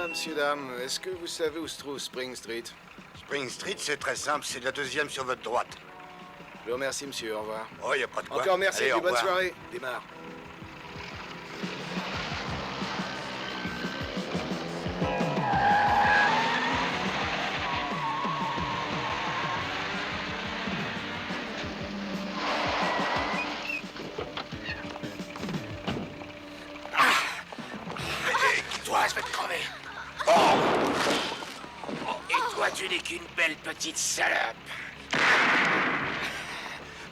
monsieur, dame, est-ce que vous savez où se trouve Spring Street? Spring Street, c'est très simple, c'est la deuxième sur votre droite. Je vous remercie, monsieur, au revoir. Oh, y a pas de quoi. Encore merci, Allez, et au bonne revoir. soirée. Démarre. Toi, je vais te crever. Et toi, tu n'es qu'une belle petite salope.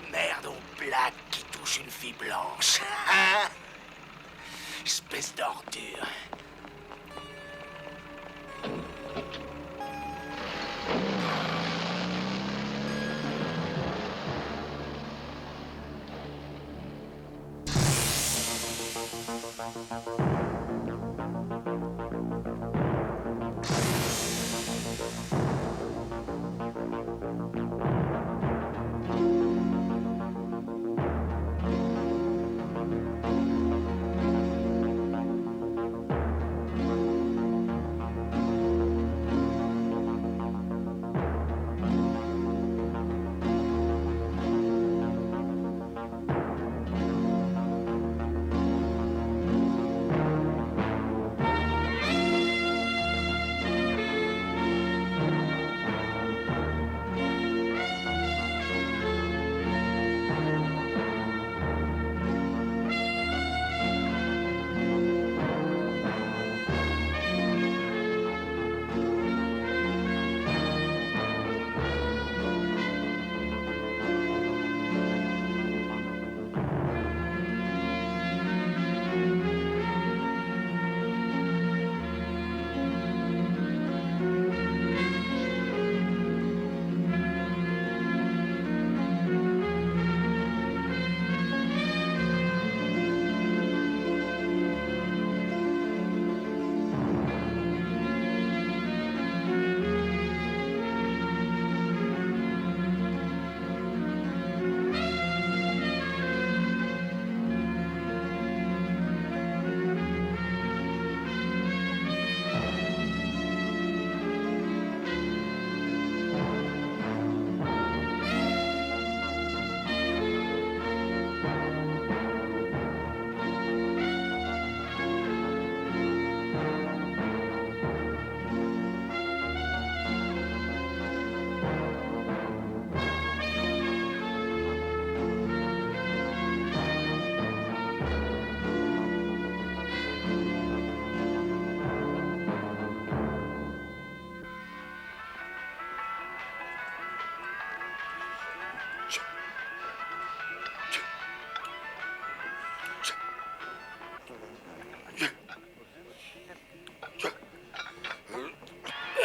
Merde aux blagues qui touche une fille blanche. Hein? Espèce d'ordure.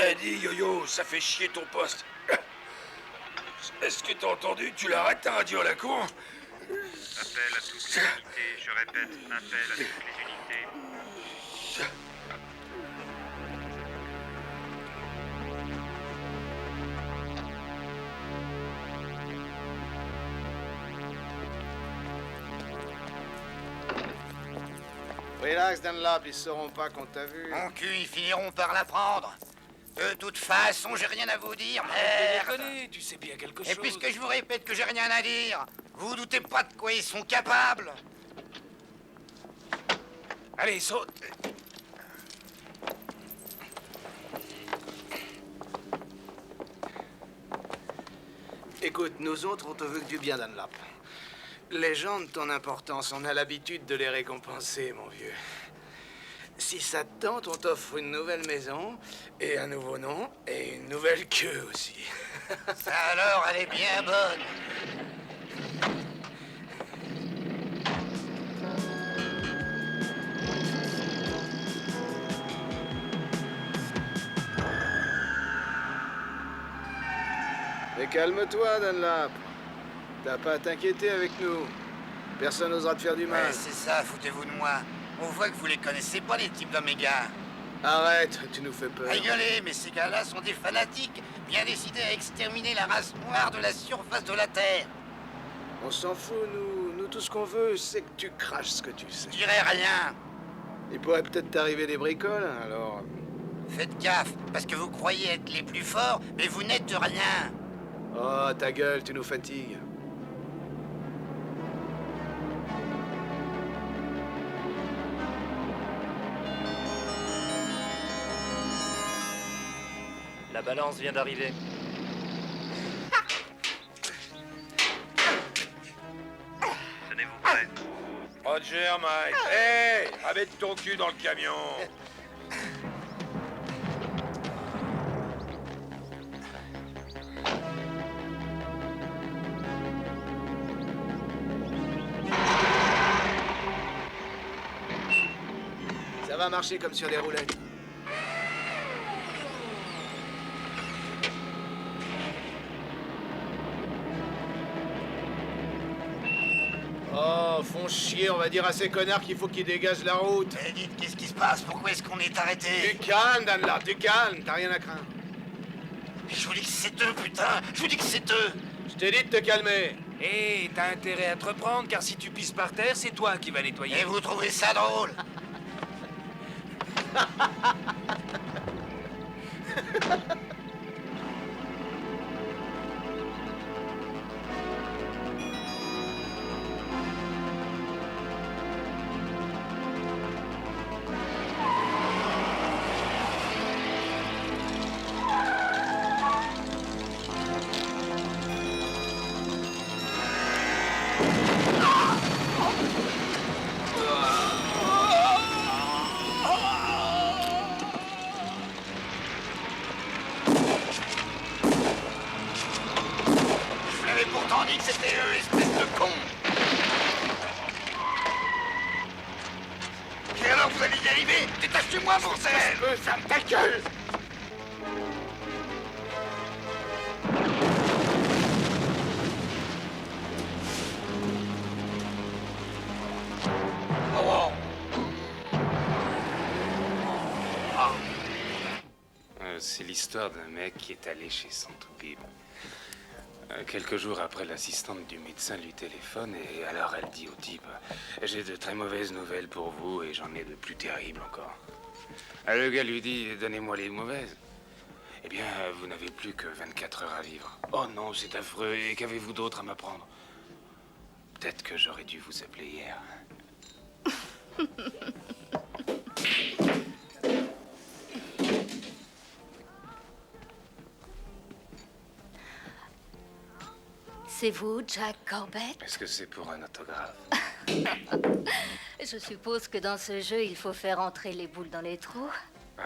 Eh, dis, Yo-Yo, ça fait chier ton poste. Est-ce que t'as entendu? Tu l'arrêtes ta radio à la con? Appel à toutes les unités, je répète, appel à toutes les unités. Relax, Dunlap, ils sauront pas qu'on t'a vu. Mon cul, ils finiront par l'apprendre. De toute façon, j'ai rien à vous dire, merde. Déconne, tu sais bien quelque Et chose. puisque je vous répète que j'ai rien à dire, vous doutez pas de quoi ils sont capables. Allez, saute. Écoute, nous autres, on te veut que du bien, Dunlap. Les gens de ton importance, on a l'habitude de les récompenser, mon vieux. Si ça te tente, on t'offre une nouvelle maison, et un nouveau nom, et une nouvelle queue aussi. Ça alors, elle est bien bonne. Mais calme-toi, Dunlap. T'as pas à t'inquiéter avec nous. Personne n'osera te faire du mal. Ouais, c'est ça, foutez-vous de moi. On voit que vous les connaissez pas, les types d'Oméga. Arrête, tu nous fais peur. Rigolez, mais ces gars-là sont des fanatiques, bien décidés à exterminer la race noire de la surface de la Terre. On s'en fout, nous tout ce qu'on veut, c'est que tu craches ce que tu sais. Je dirais rien. Il pourrait peut-être t'arriver des bricoles, alors... Faites gaffe, parce que vous croyez être les plus forts, mais vous n'êtes rien. Oh, ta gueule, tu nous fatigues. La balance vient d'arriver. Tenez-vous prêts. Roger, Mike. Hey, ramène ton cul dans le camion. Ça va marcher comme sur des roulettes. Oh, font chier, on va dire à ces connards qu'il faut qu'ils dégagent la route. Mais dites, qu'est-ce qui se passe? Pourquoi est-ce qu'on est Du arrêté? calme, Dunlap, du calme, t'as rien à craindre. Je vous dis que c'est eux, putain! Je vous dis que c'est eux! Je t'ai dit de te calmer. Hé, t'as intérêt à te reprendre, car si tu pisses par terre, c'est toi qui vas nettoyer. Et vous trouvez ça drôle? Je vous l'avais pourtant dit que c'était eux, espèce de con! Et alors, vous allez y arriver? Détachez-moi, bordel! Ferme ta gueule! Oh, C'est l'histoire d'un mec qui est allé chez son toubib. Quelques jours après, l'assistante du médecin lui téléphone et alors elle dit au type « J'ai de très mauvaises nouvelles pour vous et j'en ai de plus terribles encore. » Le gars lui dit « Donnez-moi les mauvaises. » Eh bien, vous n'avez plus que 24 heures à vivre. Oh non, c'est affreux. Et qu'avez-vous d'autre à m'apprendre? Peut-être que j'aurais dû vous appeler hier. C'est vous, Jack Corbett? Est-ce que c'est pour un autographe? Je suppose que dans ce jeu, il faut faire entrer les boules dans les trous.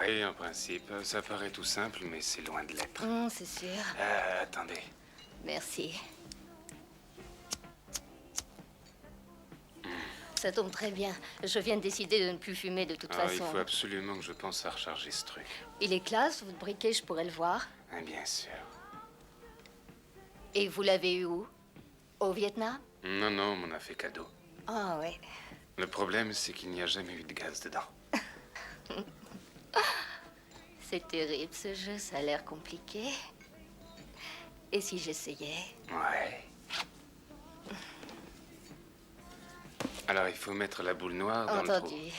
Oui, en principe. Ça paraît tout simple, mais c'est loin de l'être. C'est sûr. Attendez. Merci. Ça tombe très bien. Je viens de décider de ne plus fumer de toute Ah, il façon. faut absolument que je pense à recharger ce truc. Il est classe, votre briquet, je pourrais le voir. Ah, bien sûr. Et vous l'avez eu où? Au Vietnam? Non, non, on m'en a fait cadeau. Ah ouais. Le problème, c'est qu'il n'y a jamais eu de gaz dedans. C'est terrible ce jeu, ça a l'air compliqué. Et si j'essayais? Ouais. Alors, il faut mettre la boule noire dans le trou. Entendu.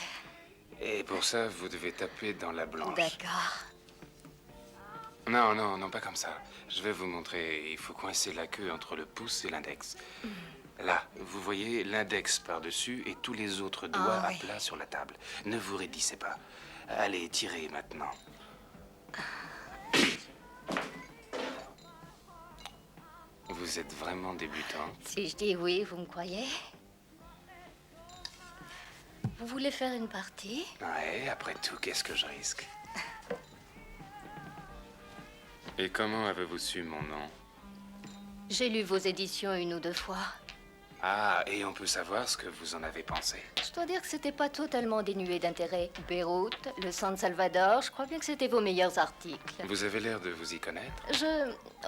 Et pour ça, vous devez taper dans la blanche. D'accord. Non, non, non, pas comme ça. Je vais vous montrer. Il faut coincer la queue entre le pouce et l'index. Là, vous voyez l'index par-dessus et tous les autres doigts à oui. plat sur la table. Ne vous raidissez pas. Allez, tirez maintenant. Vous êtes vraiment débutant. Si je dis oui, vous me croyez? Vous voulez faire une partie? Ouais, après tout, qu'est-ce que je risque? Et comment avez-vous su mon nom? J'ai lu vos éditions une ou deux fois. Ah, et on peut savoir ce que vous en avez pensé. Je dois dire que c'était pas totalement dénué d'intérêt. Beyrouth, le San Salvador, je crois bien que c'était vos meilleurs articles. Vous avez l'air de vous y connaître.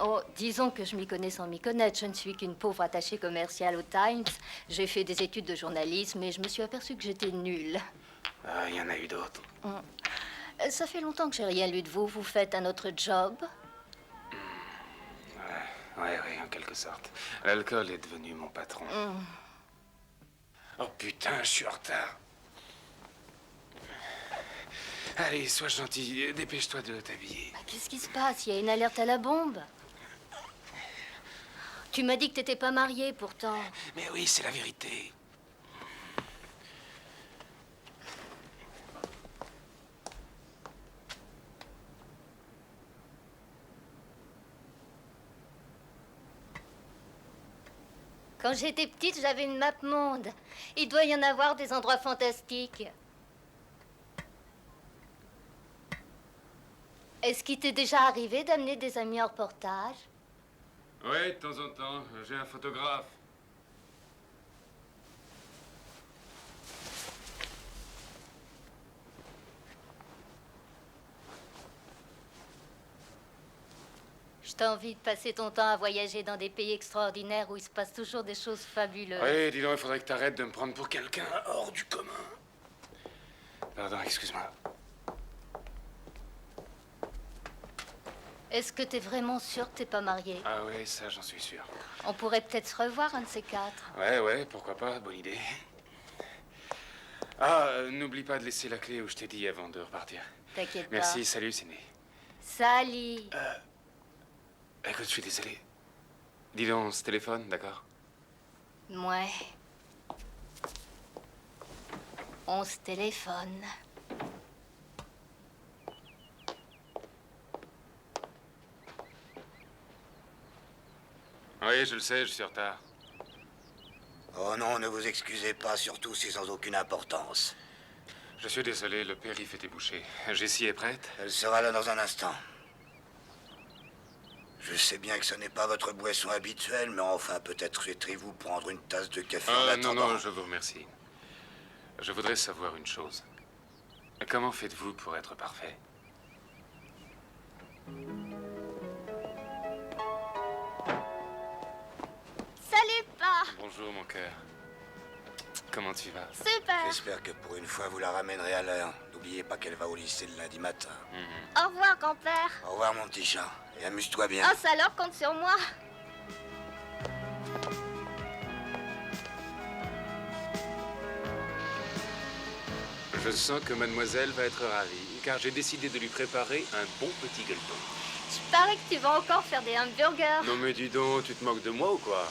Oh, disons que je m'y connais sans m'y connaître. Je ne suis qu'une pauvre attachée commerciale au Times. J'ai fait des études de journalisme et je me suis aperçue que j'étais nulle. Ah, il y en a eu d'autres. Ça fait longtemps que j'ai rien lu de vous. Vous faites un autre job? Ouais, en quelque sorte. L'alcool est devenu mon patron. Oh putain, je suis en retard. Allez, sois gentil, dépêche-toi de t'habiller. Qu'est-ce qui se passe? Il y a une alerte à la bombe. Tu m'as dit que t'étais pas marié, pourtant. Mais oui, c'est la vérité. Quand j'étais petite, j'avais une map monde. Il doit y en avoir des endroits fantastiques. Est-ce qu'il t'est déjà arrivé d'amener des amis en reportage? Ouais, de temps en temps, j'ai un photographe. T'as envie de passer ton temps à voyager dans des pays extraordinaires où il se passe toujours des choses fabuleuses. Oui, dis donc, il faudrait que t'arrêtes de me prendre pour quelqu'un hors du commun. Pardon, excuse-moi. Est-ce que t'es vraiment sûr que t'es pas marié? Ah ouais, ça, j'en suis sûr. On pourrait peut-être se revoir, un de ces quatre. Ouais, pourquoi pas, bonne idée. Ah, n'oublie pas de laisser la clé où je t'ai dit avant de repartir. T'inquiète pas. Merci, salut, Sydney. Salut. Écoute, je suis désolé. Dis donc, on se téléphone, d'accord? Ouais. On se téléphone. Oui, je le sais, je suis en retard. Oh non, ne vous excusez pas, surtout si sans aucune importance. Je suis désolé, le périph' est débouché. Jessie est prête? Elle sera là dans un instant. Je sais bien que ce n'est pas votre boisson habituelle, mais enfin, peut-être souhaiterez-vous prendre une tasse de café en Non, attendant. non, je vous remercie. Je voudrais savoir une chose. Comment faites-vous pour être parfait? Salut, Pa. Bonjour, mon cœur. Comment tu vas? Super. J'espère que pour une fois, vous la ramènerez à l'heure. N'oubliez pas qu'elle va au lycée le lundi matin. Au revoir, grand-père. Au revoir, mon petit chat. Et amuse-toi bien. Oh, ça alors compte sur moi. Je sens que mademoiselle va être ravie, car j'ai décidé de lui préparer un bon petit gueuleton. Je parie que tu vas encore faire des hamburgers. Non mais dis donc, tu te moques de moi ou quoi?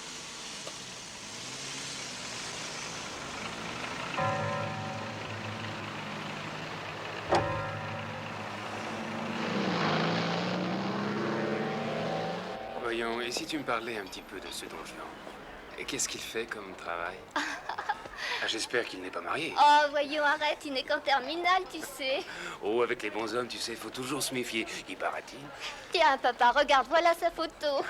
Voyons, et si tu me parlais un petit peu de ce don Juan? Et qu'est-ce qu'il fait comme travail? Ah, j'espère qu'il n'est pas marié. Oh, voyons, arrête, il n'est qu'en terminale, tu sais. Oh, avec les bons hommes, tu sais, faut toujours se méfier. Y paraît-il. Tiens, papa, regarde, voilà sa photo.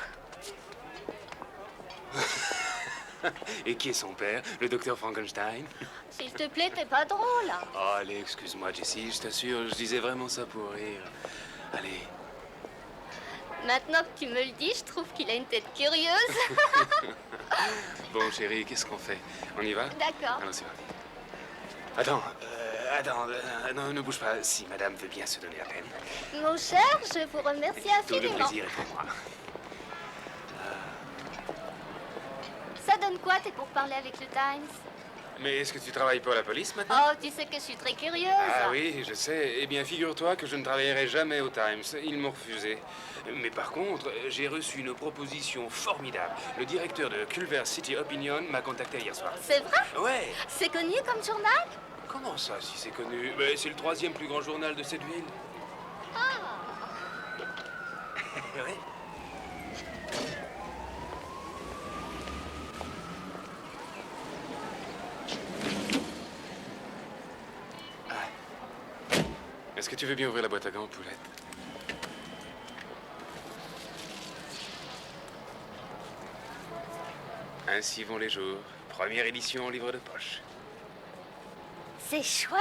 Et qui est son père? Le docteur Frankenstein? S'il te plaît, t'es pas drôle. Oh, allez, excuse-moi, Jessie, je t'assure, je disais vraiment ça pour rire. Allez. Maintenant que tu me le dis, je trouve qu'il a une tête curieuse. Bon, chérie, qu'est-ce qu'on fait? On y va? D'accord. Alors, c'est parti. Attends, non, ne bouge pas, si madame veut bien se donner la peine. Mon cher, je vous remercie Tout le infiniment. plaisir est pour moi. Ça donne quoi, t'es pour parler avec le Times? Mais est-ce que tu travailles pour la police maintenant? Oh, tu sais que je suis très curieuse. Ah oui, je sais. Eh bien, figure-toi que je ne travaillerai jamais au Times. Ils m'ont refusé. Mais par contre, j'ai reçu une proposition formidable. Le directeur de Culver City Opinion m'a contacté hier soir. C'est vrai? Ouais. C'est connu comme journal? Comment ça, si c'est connu? Ben, c'est le 3e plus grand journal de cette ville. Ouais. Est-ce que tu veux bien ouvrir la boîte à gants, poulette? Ainsi vont les jours. Première édition en livre de poche. C'est chouette.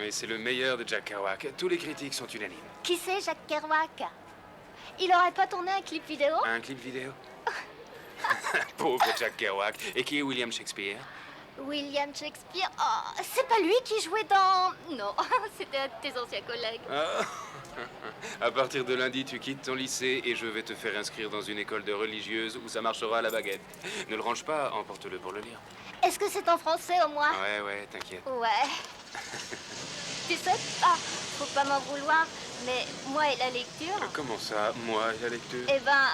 Et c'est le meilleur de Jack Kerouac. Tous les critiques sont unanimes. Qui c'est, Jack Kerouac? Il aurait pas tourné un clip vidéo? Un clip vidéo? Pauvre Jack Kerouac. Et qui est William Shakespeare? William Shakespeare? Oh, c'est pas lui qui jouait dans... Non, c'était un de tes anciens collègues. Ah. À partir de lundi, tu quittes ton lycée et je vais te faire inscrire dans une école de religieuse où ça marchera à la baguette. Ne le range pas, emporte-le pour le lire. Est-ce que c'est en français au moins? Ouais, t'inquiète. Ouais. Tu sais pas, faut pas m'en vouloir, mais moi et la lecture, Comment ça, moi et la lecture? eh ben...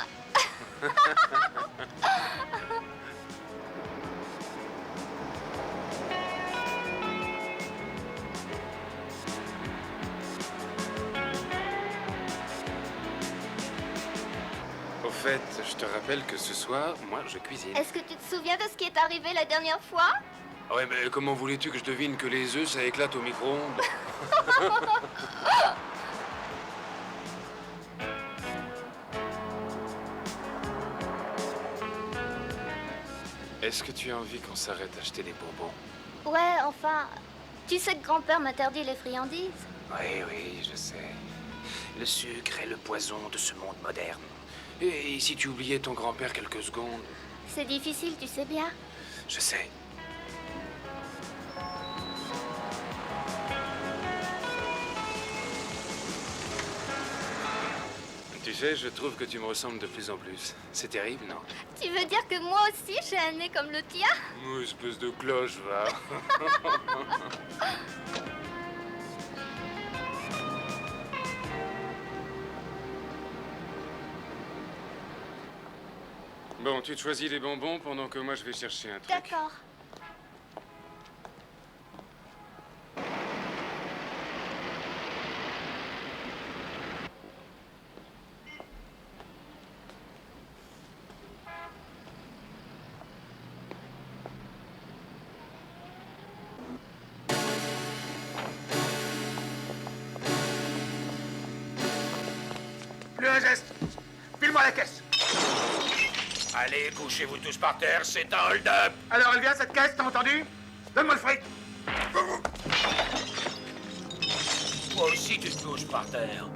Au fait, je te rappelle que ce soir, moi, je cuisine. Est-ce que tu te souviens de ce qui est arrivé la dernière fois? Ouais, mais comment voulais-tu que je devine que les œufs, ça éclate au micro-ondes? Est-ce que tu as envie qu'on s'arrête d'acheter des bonbons? Ouais, enfin... Tu sais que grand-père m'interdit les friandises? Oui, oui, je sais. Le sucre est le poison de ce monde moderne. Et si tu oubliais ton grand-père quelques secondes? C'est difficile, tu sais bien. Je sais. Tu sais, je trouve que tu me ressembles de plus en plus. C'est terrible, non? Tu veux dire que moi aussi j'ai un nez comme le tien? Oh, espèce de cloche, va. Bon, tu te choisis les bonbons pendant que moi je vais chercher un truc. D'accord. Plus un geste. File-moi la caisse. Allez, couchez-vous tous par terre, c'est un hold-up. Alors, elle vient, cette caisse, t'as entendu? Donne-moi le fric. Toi aussi, tu te couches par terre.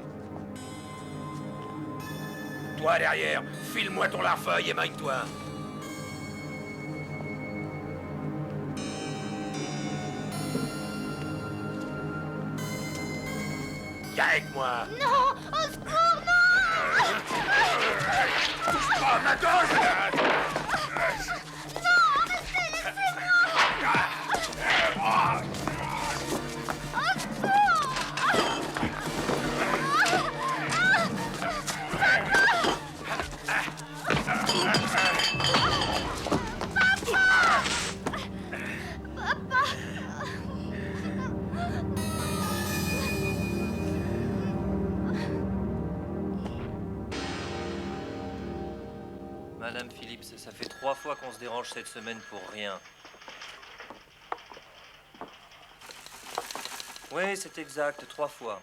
Toi, derrière, file-moi ton larfeuille et magne-toi. Viens avec moi. Non! Au secours, non! Oh, ma gauche! Madame Phillips, ça fait 3 fois qu'on se dérange cette semaine pour rien. Oui, c'est exact, 3 fois.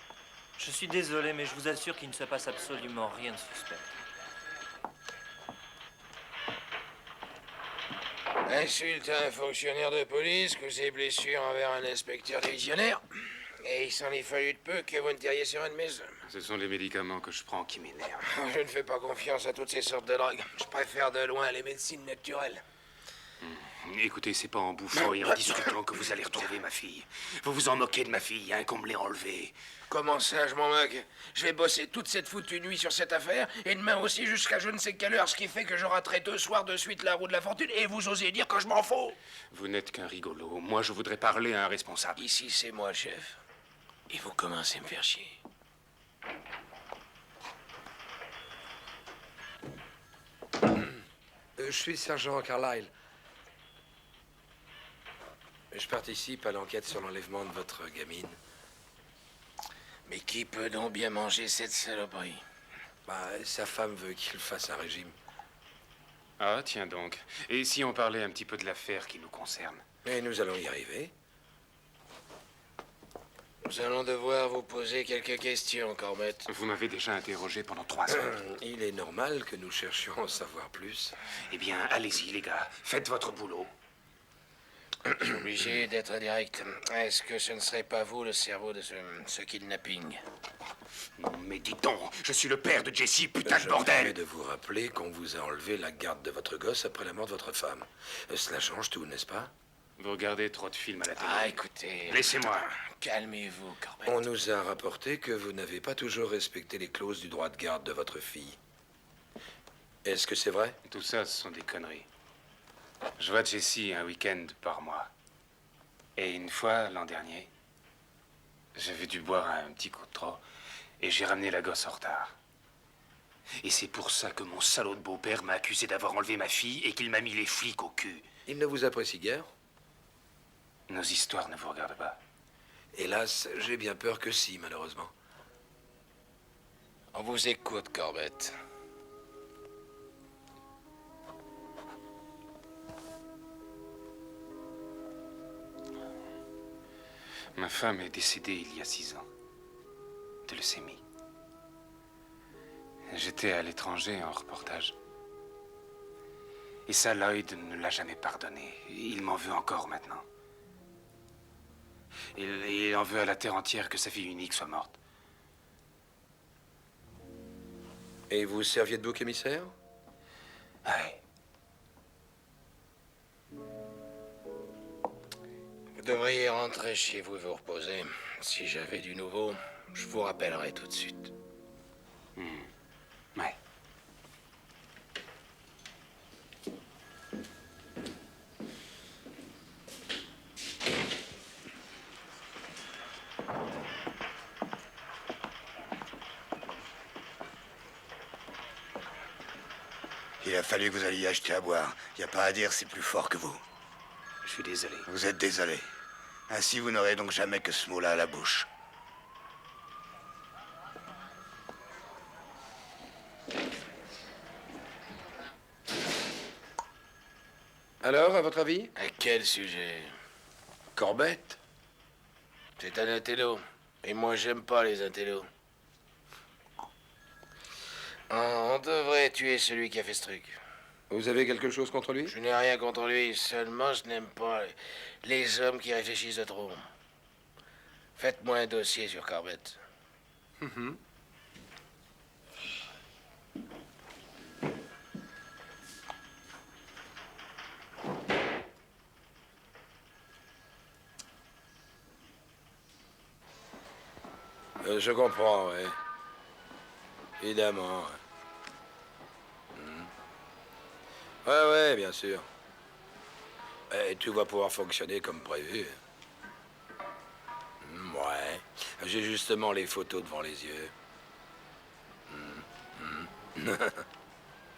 Je suis désolé, mais je vous assure qu'il ne se passe absolument rien de suspect. Insulte à un fonctionnaire de police, causez blessure envers un inspecteur divisionnaire. Et il s'en est fallu de peu que vous ne tiriez sur un de mes hommes. Ce sont les médicaments que je prends qui m'énervent. Je ne fais pas confiance à toutes ces sortes de drogues. Je préfère de loin les médecines naturelles. Écoutez, c'est pas en bouffant et en discutant que vous allez retrouver ma fille. Vous vous en moquez de ma fille, hein, qu'on me l'ait enlevée. Comment ça, je m'en moque? Je vais bosser toute cette foutue nuit sur cette affaire, et demain aussi jusqu'à je ne sais quelle heure, ce qui fait que je raterai 2 soirs de suite la roue de la fortune, et vous osez dire que je m'en fous? Vous n'êtes qu'un rigolo. Moi, je voudrais parler à un responsable. Ici, c'est moi, chef. Et vous commencez à me faire chier. Je suis sergent Carlyle. Je participe à l'enquête sur l'enlèvement de votre gamine. Mais qui peut donc bien manger cette saloperie? Sa femme veut qu'il fasse un régime. Ah, tiens donc. Et si on parlait un petit peu de l'affaire qui nous concerne? Et nous allons y arriver. Nous allons devoir vous poser quelques questions, Corbett. Vous m'avez déjà interrogé pendant 3 heures. Il est normal que nous cherchions à en savoir plus. Eh bien, allez-y, les gars. Faites votre boulot. Je suis obligé d'être direct. Est-ce que ce ne serait pas vous le cerveau de ce kidnapping? Mais dis donc, je suis le père de Jessie, putain de Je bordel! viens de vous rappeler qu'on vous a enlevé la garde de votre gosse après la mort de votre femme. Cela change tout, n'est-ce pas? Vous regardez trop de films à la télé. Ah, écoutez... Laissez-moi. Calmez-vous, Corbett. On nous a rapporté que vous n'avez pas toujours respecté les clauses du droit de garde de votre fille. Est-ce que c'est vrai? Tout ça, ce sont des conneries. Je vois Jessie un week-end par mois. Et une fois, l'an dernier, J'avais dû boire un petit coup de trop, et j'ai ramené la gosse en retard. Et c'est pour ça que mon salaud de beau-père m'a accusé d'avoir enlevé ma fille et qu'il m'a mis les flics au cul. Il ne vous apprécie guère? Nos histoires ne vous regardent pas. Hélas, j'ai bien peur que si, malheureusement. On vous écoute, Corbett. Ma femme est décédée il y a 6 ans. De leucémie. J'étais à l'étranger en reportage. Et ça, Lloyd ne l'a jamais pardonné. Il m'en veut encore maintenant. Il en veut à la terre entière que sa fille unique soit morte. Et vous serviez de bouc émissaire? Ouais. Vous devriez rentrer chez vous et vous reposer. Si j'avais du nouveau, je vous rappellerai tout de suite. Ouais. Il a fallu que vous alliez acheter à boire. Y a pas à dire, c'est plus fort que vous. Je suis désolé. Vous êtes désolé. Ainsi, vous n'aurez donc jamais que ce mot-là à la bouche. Alors, à votre avis? À quel sujet? Corbett? C'est un intello. Et moi, j'aime pas les intellos. On devrait tuer celui qui a fait ce truc. Vous avez quelque chose contre lui? Je n'ai rien contre lui, seulement je n'aime pas les hommes qui réfléchissent de trop. Faites-moi un dossier sur Corbett. Je comprends, ouais. Évidemment. Ouais, bien sûr. Et tout va pouvoir fonctionner comme prévu. Ouais. J'ai justement les photos devant les yeux.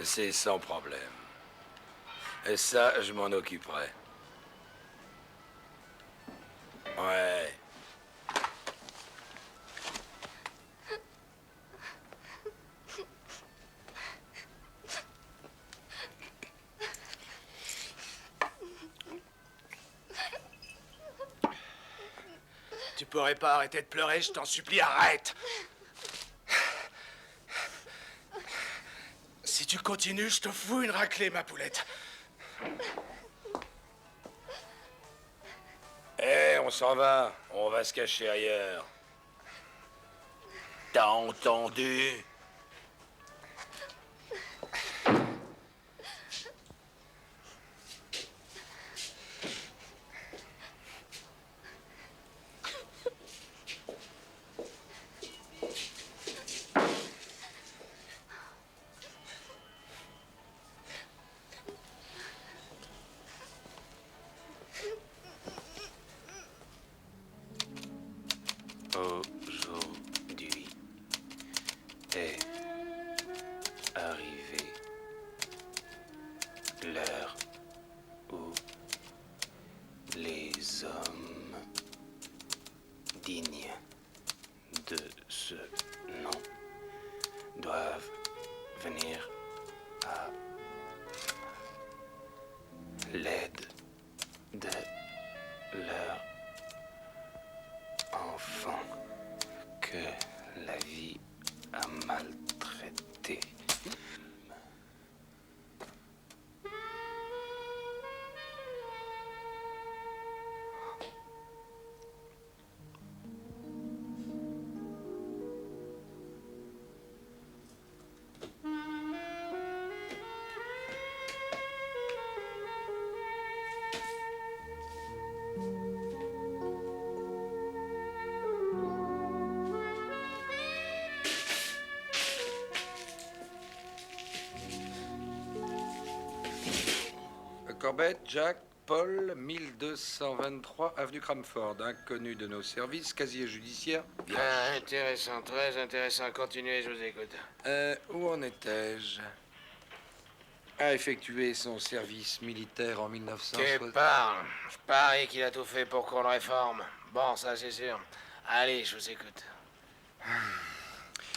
C'est sans problème. Et ça, je m'en occuperai. Ouais. Tu pourrais pas arrêter de pleurer, je t'en supplie, arrête! Si tu continues, je te fous une raclée, ma poulette. On s'en va. On va se cacher ailleurs. T'as entendu? Aujourd'hui est arrivée l'heure où les hommes dignes de ce nom doivent venir à l'aide de leur enfant que la vie a maltraité. Corbett, Jack, Paul, 1223 avenue Cramford. Inconnu de nos services, casier judiciaire. Vierge. Ah, intéressant, très intéressant. Continuez, je vous écoute. Où en étais-je? A effectué son service militaire en 1900. Tu parles. Je parie qu'il a tout fait pour qu'on le réforme. Bon, ça c'est sûr. Allez, je vous écoute.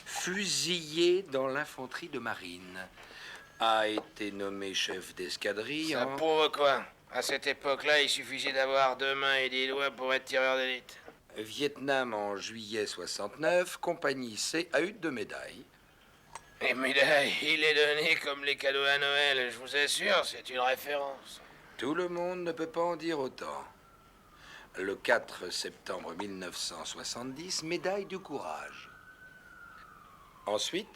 Fusillé dans l'infanterie de marine. A été nommé chef d'escadrille Ça en... prouve quoi? À cette époque-là, il suffisait d'avoir 2 mains et des doigts pour être tireur d'élite. Vietnam en juillet 69, compagnie C a eu 2 médailles. Et médailles, il est donné comme les cadeaux à Noël, je vous assure, c'est une référence. Tout le monde ne peut pas en dire autant. Le 4 septembre 1970, médaille du courage. Ensuite,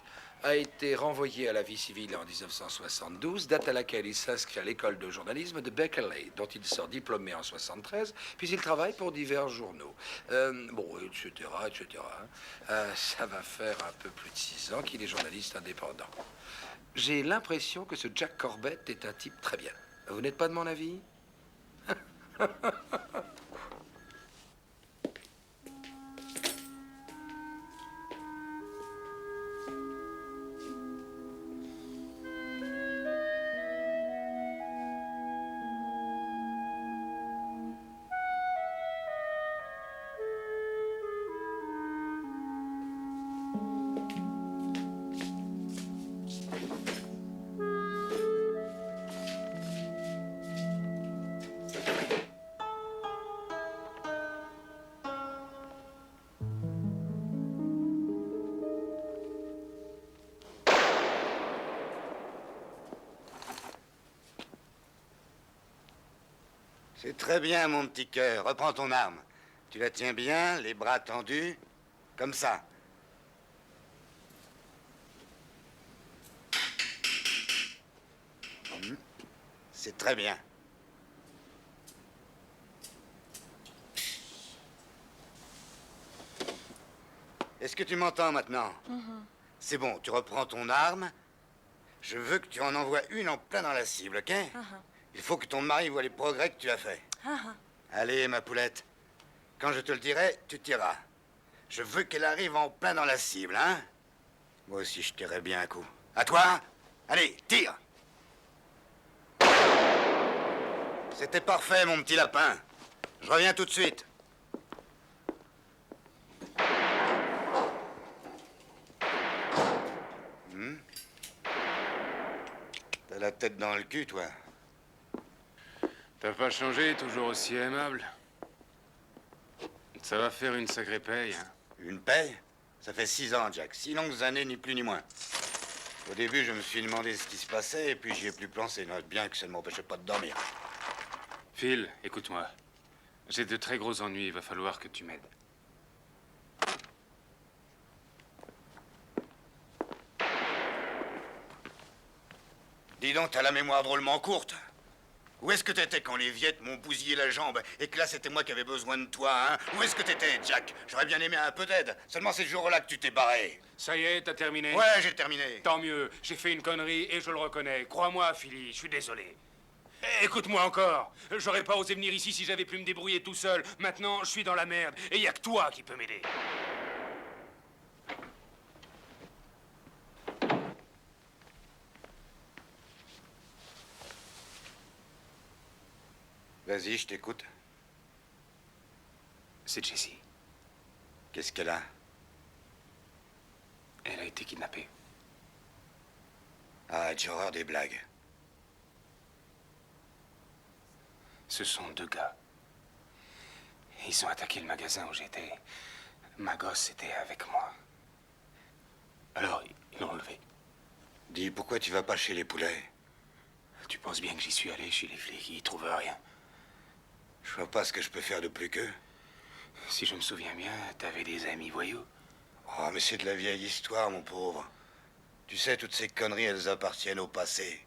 a été renvoyé à la vie civile en 1972, date à laquelle il s'inscrit à l'école de journalisme de Berkeley, dont il sort diplômé en 73, puis il travaille pour divers journaux. Etc. Ça va faire un peu plus de 6 ans qu'il est journaliste indépendant. J'ai l'impression que ce Jack Corbett est un type très bien. Vous n'êtes pas de mon avis? C'est très bien, mon petit cœur. Reprends ton arme. Tu la tiens bien, les bras tendus, comme ça. C'est très bien. Est-ce que tu m'entends maintenant? C'est bon, tu reprends ton arme. Je veux que tu en envoies une en plein dans la cible, ok? Il faut que ton mari voie les progrès que tu as faits. Allez, ma poulette. Quand je te le dirai, tu tireras. Je veux qu'elle arrive en plein dans la cible, hein? Moi aussi, je tirerai bien un coup. À toi? Allez, tire! C'était parfait, mon petit lapin. Je reviens tout de suite. T'as la tête dans le cul, toi. T'as pas changé, toujours aussi aimable. Ça va faire une sacrée paye, hein. Une paye? Ça fait 6 ans, Jack. 6 longues années, ni plus ni moins. Au début, je me suis demandé ce qui se passait, et puis j'y ai plus pensé. Note bien que ça ne m'empêchait pas de dormir. Phil, écoute-moi. J'ai de très gros ennuis, il va falloir que tu m'aides. Dis donc, t'as la mémoire drôlement courte. Où est-ce que t'étais quand les Viettes m'ont bousillé la jambe et que là, c'était moi qui avais besoin de toi, hein? Où est-ce que t'étais, Jack? J'aurais bien aimé un peu d'aide. Seulement c'est ce jour-là que tu t'es barré. Ça y est, t'as terminé? Ouais, j'ai terminé. Tant mieux, j'ai fait une connerie et je le reconnais. Crois-moi, Philly, je suis désolé. Écoute-moi encore. J'aurais pas osé venir ici si j'avais pu me débrouiller tout seul. Maintenant, je suis dans la merde et y a que toi qui peux m'aider. Vas-y, je t'écoute. C'est Jessie. Qu'est-ce qu'elle a? Elle a été kidnappée. Ah, j'ai horreur des blagues. Ce sont 2 gars. Ils ont attaqué le magasin où j'étais. Ma gosse était avec moi. Alors, ils l'ont enlevé. Dis, pourquoi tu vas pas chez les poulets? Tu penses bien que j'y suis allé chez les flics, ils trouvent rien. Je vois pas ce que je peux faire de plus qu'eux. Si je me souviens bien, t'avais des amis voyous. Oh, mais c'est de la vieille histoire, mon pauvre. Tu sais, toutes ces conneries, elles appartiennent au passé.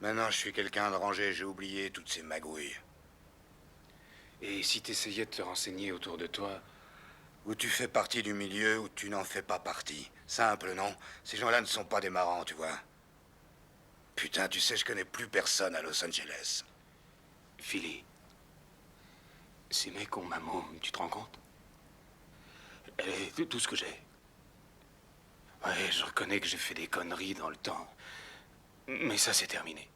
Maintenant, je suis quelqu'un de rangé, j'ai oublié toutes ces magouilles. Et si t'essayais de te renseigner autour de toi? Ou tu fais partie du milieu, ou tu n'en fais pas partie. Simple, non? Ces gens-là ne sont pas des marrants, tu vois. Putain, tu sais, je connais plus personne à Los Angeles. Philly, ces mecs ont ma môme, tu te rends compte? Elle est tout ce que j'ai. Ouais, je reconnais que j'ai fait des conneries dans le temps. Mais ça, c'est terminé.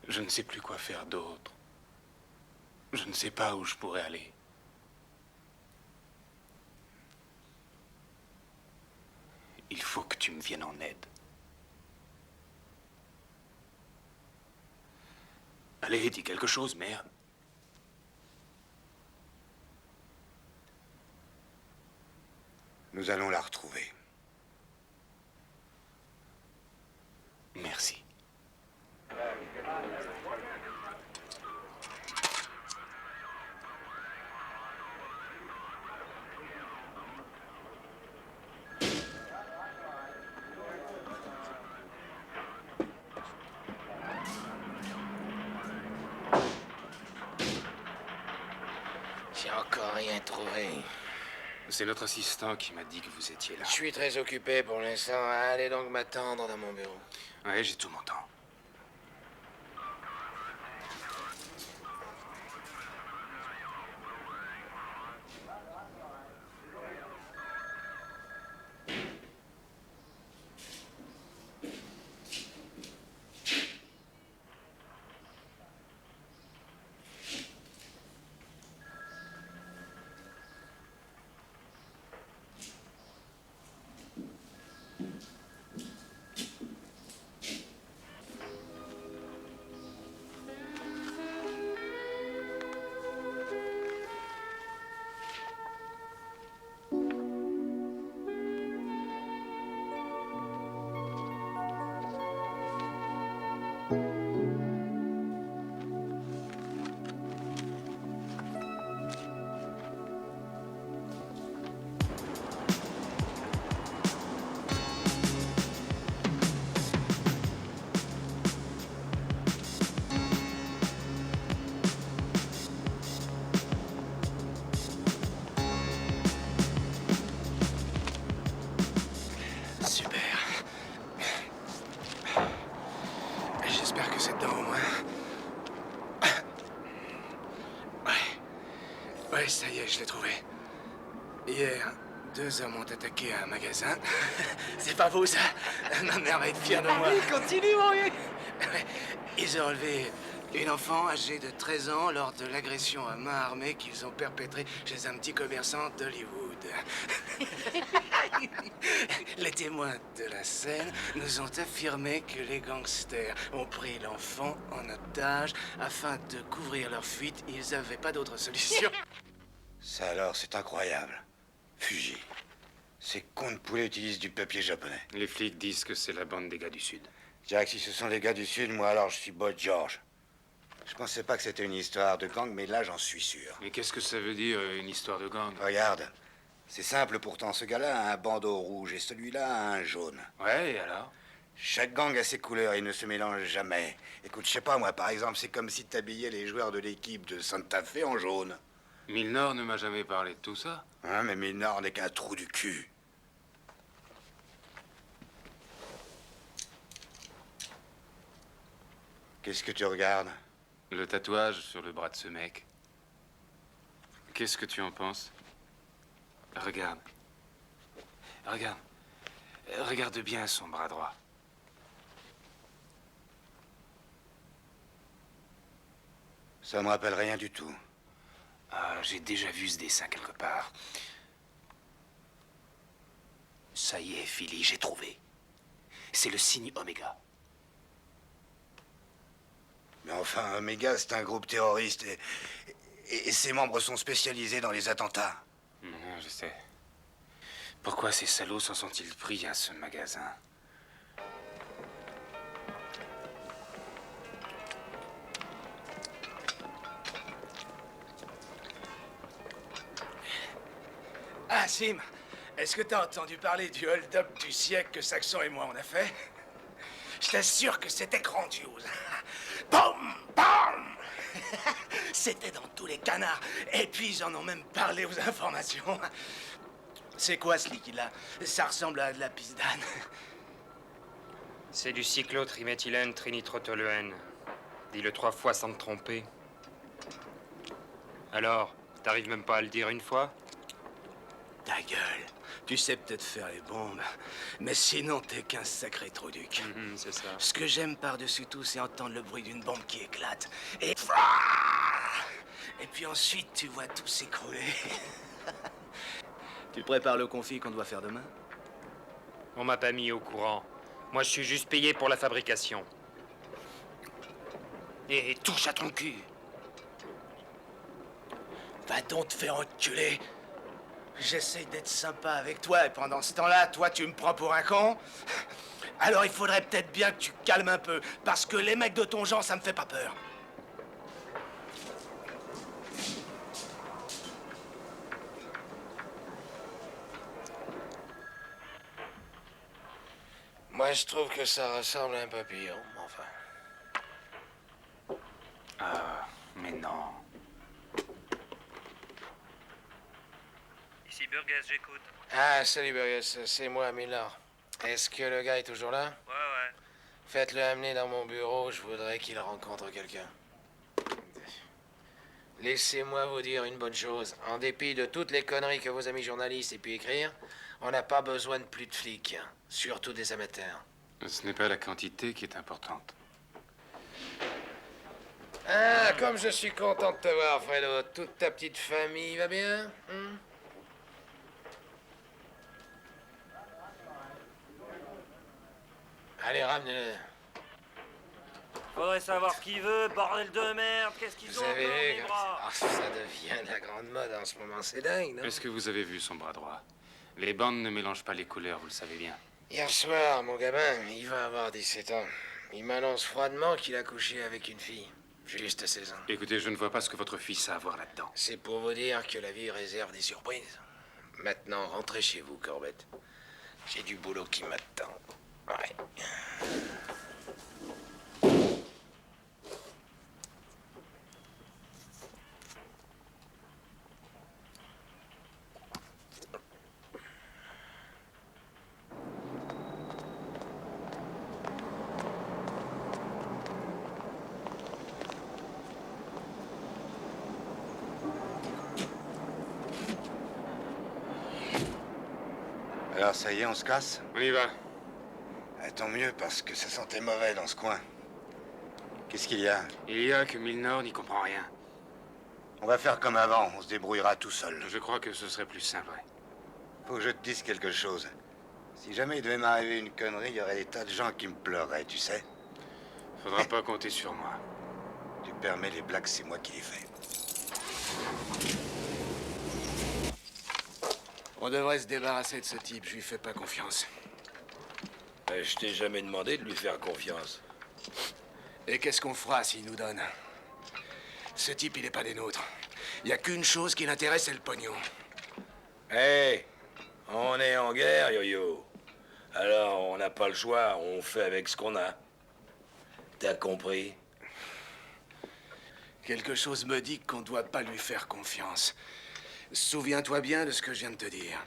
Je ne sais plus quoi faire d'autre. Je ne sais pas où je pourrais aller. Il faut que tu me viennes en aide. Allez, dis quelque chose, merde. Nous allons la retrouver. Merci. J'ai encore rien trouvé. C'est notre assistant qui m'a dit que vous étiez là. Je suis très occupé pour l'instant. Allez donc m'attendre dans mon bureau. Ouais, j'ai tout mon temps. Super. J'espère que c'est dedans au moins. Ouais, ça y est, je l'ai trouvé. Hier, 2 hommes ont attaqué un magasin. C'est pas beau, ça? Ma mère va être fière de moi. Allez, continue, mon vieux. Ils ont enlevé une enfant âgée de 13 ans lors de l'agression à main armée qu'ils ont perpétrée chez un petit commerçant d'Hollywood. Les témoins de la scène nous ont affirmé que les gangsters ont pris l'enfant en otage afin de couvrir leur fuite. Ils n'avaient pas d'autre solution. Ça alors, c'est incroyable. Fuji. Ces cons de poulets utilisent du papier japonais. Les flics disent que c'est la bande des gars du Sud. Je dirais que si ce sont les gars du Sud, moi alors je suis Boy George. Je pensais pas que c'était une histoire de gang, mais là j'en suis sûr. Mais qu'est-ce que ça veut dire, une histoire de gang? Regarde. C'est simple pourtant, ce gars-là a un bandeau rouge et celui-là a un jaune. Ouais, et alors? Chaque gang a ses couleurs et ne se mélange jamais. Écoute, je sais pas moi, par exemple, c'est comme si t'habillais les joueurs de l'équipe de Santa Fe en jaune. Milnor ne m'a jamais parlé de tout ça. Hein, mais Milnor n'est qu'un trou du cul. Qu'est-ce que tu regardes? Le tatouage sur le bras de ce mec. Qu'est-ce que tu en penses? Regarde. Regarde. Regarde bien son bras droit. Ça me rappelle rien du tout. Ah, j'ai déjà vu ce dessin quelque part. Ça y est, Philly, j'ai trouvé. C'est le signe Oméga. Mais enfin, Omega, c'est un groupe terroriste et ses membres sont spécialisés dans les attentats. Non, je sais. Pourquoi ces salauds s'en sont-ils pris à ce magasin? Ah, Sim, est-ce que t'as entendu parler du hold-up du siècle que Saxon et moi on a fait? Je t'assure que c'était grandiose. Boum! Bam! C'était dans tous les canards. Et puis ils en ont même parlé aux informations. C'est quoi ce liquide-là? Ça ressemble à de la pisse d'âne. C'est du cyclotriméthylène trinitrotoluène, Dis-le 3 fois sans te tromper. Alors, t'arrives même pas à le dire une fois? Ta gueule. Tu sais peut-être faire les bombes, mais sinon t'es qu'un sacré trou-duc. C'est ça. Ce que j'aime par-dessus tout, c'est entendre le bruit d'une bombe qui éclate. Et puis ensuite, tu vois tout s'écrouler. Tu prépares le confit qu'on doit faire demain? On m'a pas mis au courant. Moi, je suis juste payé pour la fabrication. Et touche à ton cul. Va donc te faire enculer. J'essaye d'être sympa avec toi et pendant ce temps-là, toi, tu me prends pour un con? Alors il faudrait peut-être bien que tu calmes un peu, parce que les mecs de ton genre, ça me fait pas peur. Moi, je trouve que ça ressemble à un papillon, enfin. Ah, mais non. Ici Burgess, j'écoute. Ah, salut, Burgess, c'est moi, Miller. Est-ce que le gars est toujours là? Ouais. Faites-le amener dans mon bureau, je voudrais qu'il rencontre quelqu'un. Laissez-moi vous dire une bonne chose. En dépit de toutes les conneries que vos amis journalistes aient pu écrire, on n'a pas besoin de plus de flics, surtout des amateurs. Ce n'est pas la quantité qui est importante. Ah, comme je suis content de te voir, Fredo. Toute ta petite famille va bien? Allez, ramenez-le. Faudrait savoir qui veut, bordel de merde. Qu'est-ce qu'ils Vous ont avez encore, vu mes comme bras? ça devient la grande mode en ce moment, c'est dingue, non? Est-ce que vous avez vu son bras droit? Les bandes ne mélangent pas les couleurs, vous le savez bien. Hier soir, mon gamin, il va avoir 17 ans. Il m'annonce froidement qu'il a couché avec une fille. Juste 16 ans. Écoutez, je ne vois pas ce que votre fils a à voir là-dedans. C'est pour vous dire que la vie réserve des surprises. Maintenant, rentrez chez vous, Corbett. J'ai du boulot qui m'attend. Ouais. Alors ça y est, on se casse? On y va. Ah, tant mieux, parce que ça sentait mauvais dans ce coin. Qu'est-ce qu'il y a? Il y a que Milnor n'y comprend rien. On va faire comme avant, on se débrouillera tout seul. Je crois que ce serait plus simple, ouais. Faut que je te dise quelque chose. Si jamais il devait m'arriver une connerie, il y aurait des tas de gens qui me pleureraient, tu sais. Faudra pas compter sur moi. Tu permets les blagues, c'est moi qui les fais. On devrait se débarrasser de ce type, je lui fais pas confiance. Je t'ai jamais demandé de lui faire confiance. Et qu'est-ce qu'on fera s'il nous donne? Ce type, il est pas des nôtres. Il y a qu'une chose qui l'intéresse, c'est le pognon. Hé, on est en guerre, Yo-Yo. Alors, on n'a pas le choix, on fait avec ce qu'on a. T'as compris? Quelque chose me dit qu'on doit pas lui faire confiance. Souviens-toi bien de ce que je viens de te dire.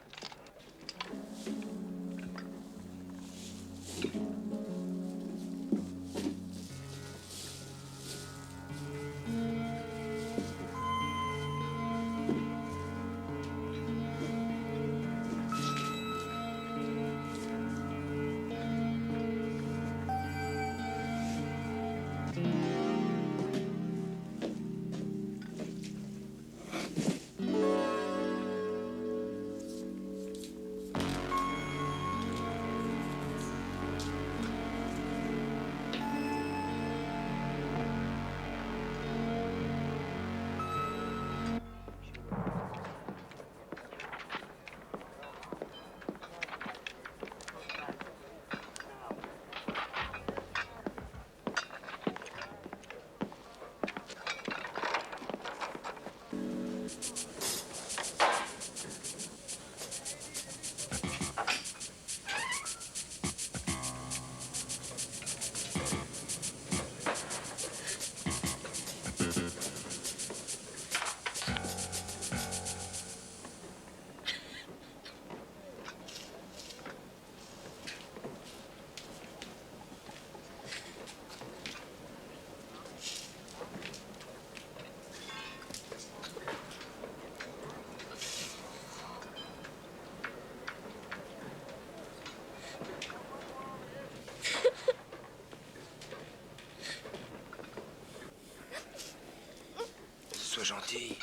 gentil.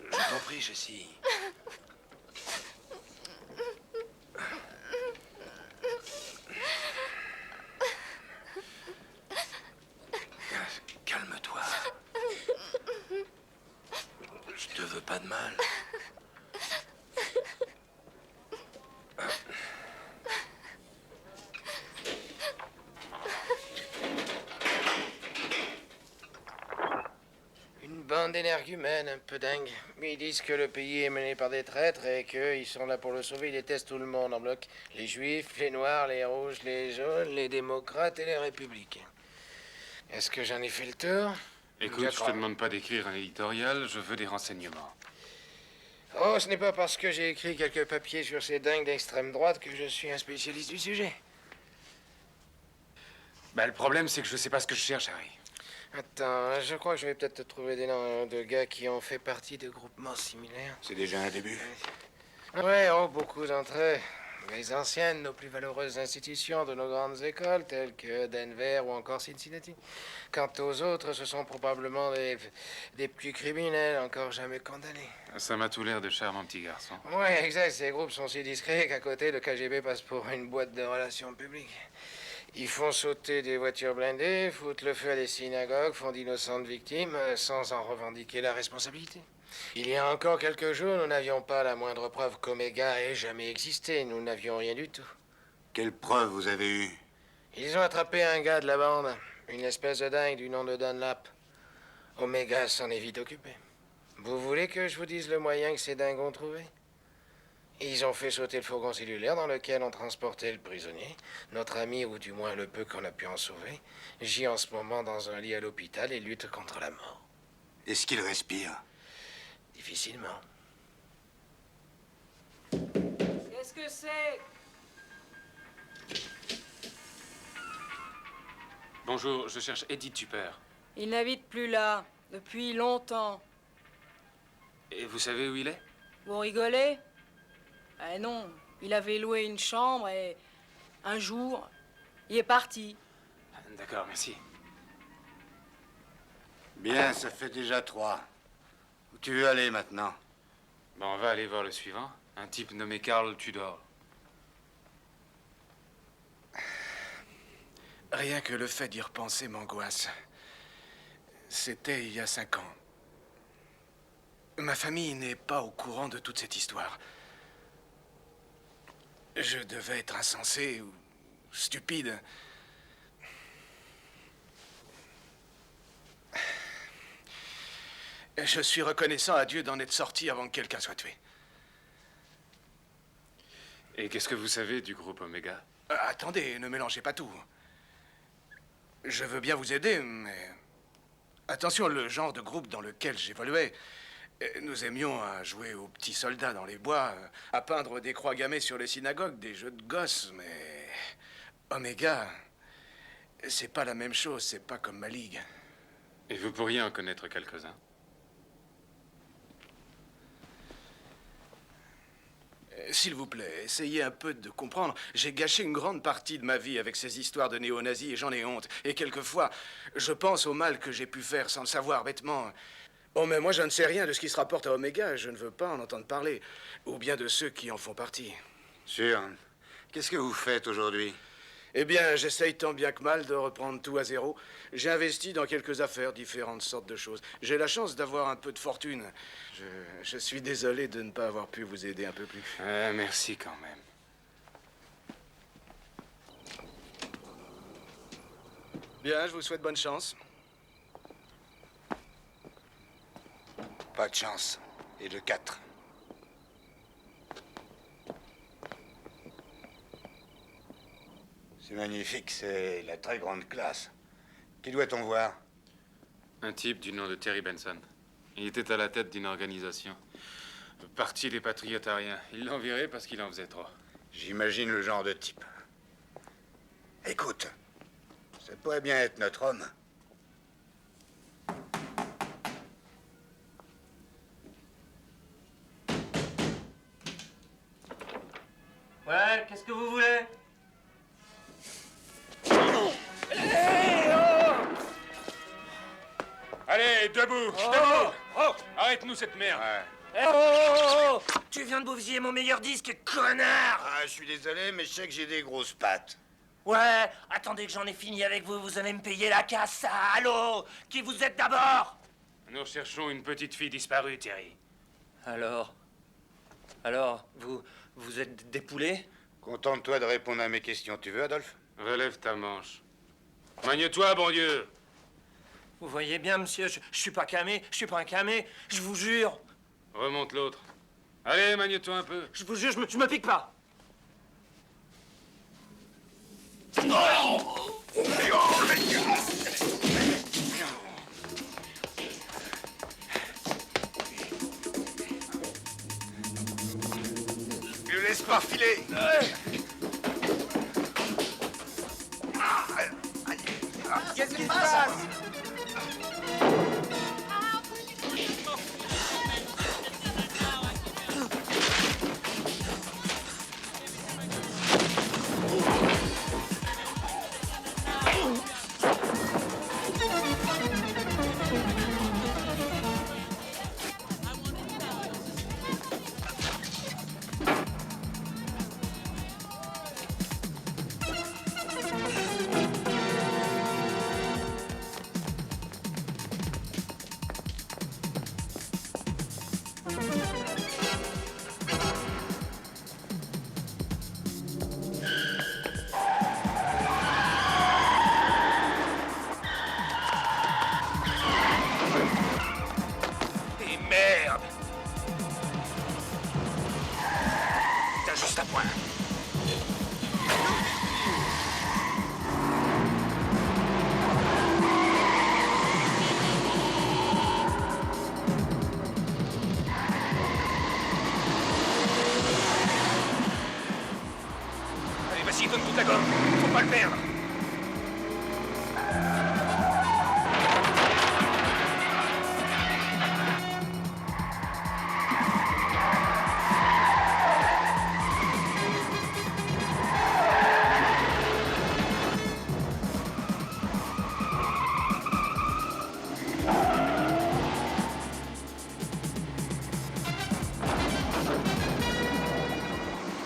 Je t'en prie, Jessie. Calme-toi. Je te veux pas de mal. Une bande d'énergumènes un peu dingue. Ils disent que le pays est mené par des traîtres et qu'ils sont là pour le sauver. Ils détestent tout le monde en bloc. Les juifs, les noirs, les rouges, les jaunes, les démocrates et les républicains. Est-ce que j'en ai fait le tour? Écoute, je te demande pas d'écrire un éditorial, je veux des renseignements. Oh, ce n'est pas parce que j'ai écrit quelques papiers sur ces dingues d'extrême droite que je suis un spécialiste du sujet. Bah, le problème, c'est que je sais pas ce que je cherche, Harry. Attends, je crois que je vais peut-être te trouver des noms de gars qui ont fait partie de groupements similaires. C'est déjà un début. Ouais, oh, beaucoup d'entre eux. Les anciennes, nos plus valeureuses institutions de nos grandes écoles, telles que Denver ou encore Cincinnati. Quant aux autres, ce sont probablement des petits criminels encore jamais condamnés. Ça m'a tout l'air de charmants petits garçons. Ouais, exact. Ces groupes sont si discrets qu'à côté, le KGB passe pour une boîte de relations publiques. Ils font sauter des voitures blindées, foutent le feu à des synagogues, font d'innocentes victimes, sans en revendiquer la responsabilité. Il y a encore quelques jours, nous n'avions pas la moindre preuve qu'Omega ait jamais existé. Nous n'avions rien du tout. Quelle preuve vous avez eue? Ils ont attrapé un gars de la bande, une espèce de dingue du nom de Dunlap. Omega s'en est vite occupé. Vous voulez que je vous dise le moyen que ces dingues ont trouvé? Ils ont fait sauter le fourgon cellulaire dans lequel on transportait le prisonnier. Notre ami, ou du moins le peu qu'on a pu en sauver, gît en ce moment dans un lit à l'hôpital et lutte contre la mort. Est-ce qu'il respire? Difficilement. Qu'est-ce que c'est? Bonjour, je cherche Eddie Tupper. Il n'habite plus là, depuis longtemps. Et vous savez où il est? Vous rigolez? Eh non, il avait loué une chambre et un jour, il est parti. D'accord, merci. Bien, ça fait déjà 3. Où tu veux aller maintenant? Bon, on va aller voir le suivant. Un type nommé Carl Tudor. Rien que le fait d'y repenser m'angoisse. C'était il y a 5 ans. Ma famille n'est pas au courant de toute cette histoire. Je devais être insensé ou stupide. Je suis reconnaissant à Dieu d'en être sorti avant que quelqu'un soit tué. Et qu'est-ce que vous savez du groupe Omega? Attendez, ne mélangez pas tout. Je veux bien vous aider, mais... Attention, le genre de groupe dans lequel j'évoluais... Nous aimions à jouer aux petits soldats dans les bois, à peindre des croix gammées sur les synagogues, des jeux de gosses, mais... Omega, c'est pas la même chose, c'est pas comme ma ligue. Et vous pourriez en connaître quelques-uns? S'il vous plaît, essayez un peu de comprendre. J'ai gâché une grande partie de ma vie avec ces histoires de néo-nazis et j'en ai honte. Et quelquefois, je pense au mal que j'ai pu faire sans le savoir bêtement. Oh, mais moi, je ne sais rien de ce qui se rapporte à Omega. Je ne veux pas en entendre parler. Ou bien de ceux qui en font partie. Sûr. Qu'est-ce que vous faites aujourd'hui? Eh bien, j'essaye tant bien que mal de reprendre tout à zéro. J'ai investi dans quelques affaires, différentes sortes de choses. J'ai la chance d'avoir un peu de fortune. Je suis désolé de ne pas avoir pu vous aider un peu plus. Merci quand même. Bien, je vous souhaite bonne chance. Pas de chance. Et de 4. C'est magnifique, c'est la très grande classe. Qui doit-on voir? Un type du nom de Terry Benson. Il était à la tête d'une organisation. Le Parti des Patriotariens. Ils l'ont viré parce qu'il en faisait trop. J'imagine le genre de type. Écoute, ça pourrait bien être notre homme. Ouais, qu'est-ce que vous voulez? Allez, debout! Debout! arrête-nous cette merde. Eh, oh, oh, oh, oh. Tu viens de bousiller mon meilleur disque, connard! Ah, je suis désolé, mais je sais que j'ai des grosses pattes. Ouais, attendez que j'en ai fini avec vous, vous allez me payer la casse, ça. Allô? Qui vous êtes d'abord? Nous recherchons une petite fille disparue, Thierry. Alors, vous êtes des poulets? Contente-toi de répondre à mes questions. Tu veux, Adolphe? Relève ta manche. Magne-toi, bon Dieu. Vous voyez bien, monsieur, je suis pas camé, je suis pas un camé, je vous jure. Remonte l'autre. Allez, magne-toi un peu. Je vous jure, je me pique pas. Ne laisse pas filer. Qu'est-ce qui se passe? Et merde! T'as juste à point. Allez, vas-y, donne toute la gomme. Faut pas le perdre.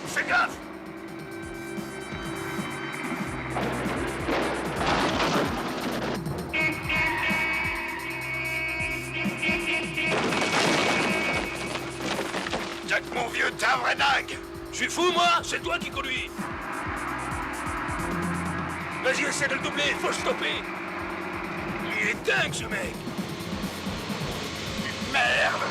Fais gaffe! Jack, mon vieux, t'es un vrai dingue. Je suis fou, moi? C'est toi qui conduis! Vas-y, essaie de le doubler, faut le stopper! Il est dingue, ce mec! Merde!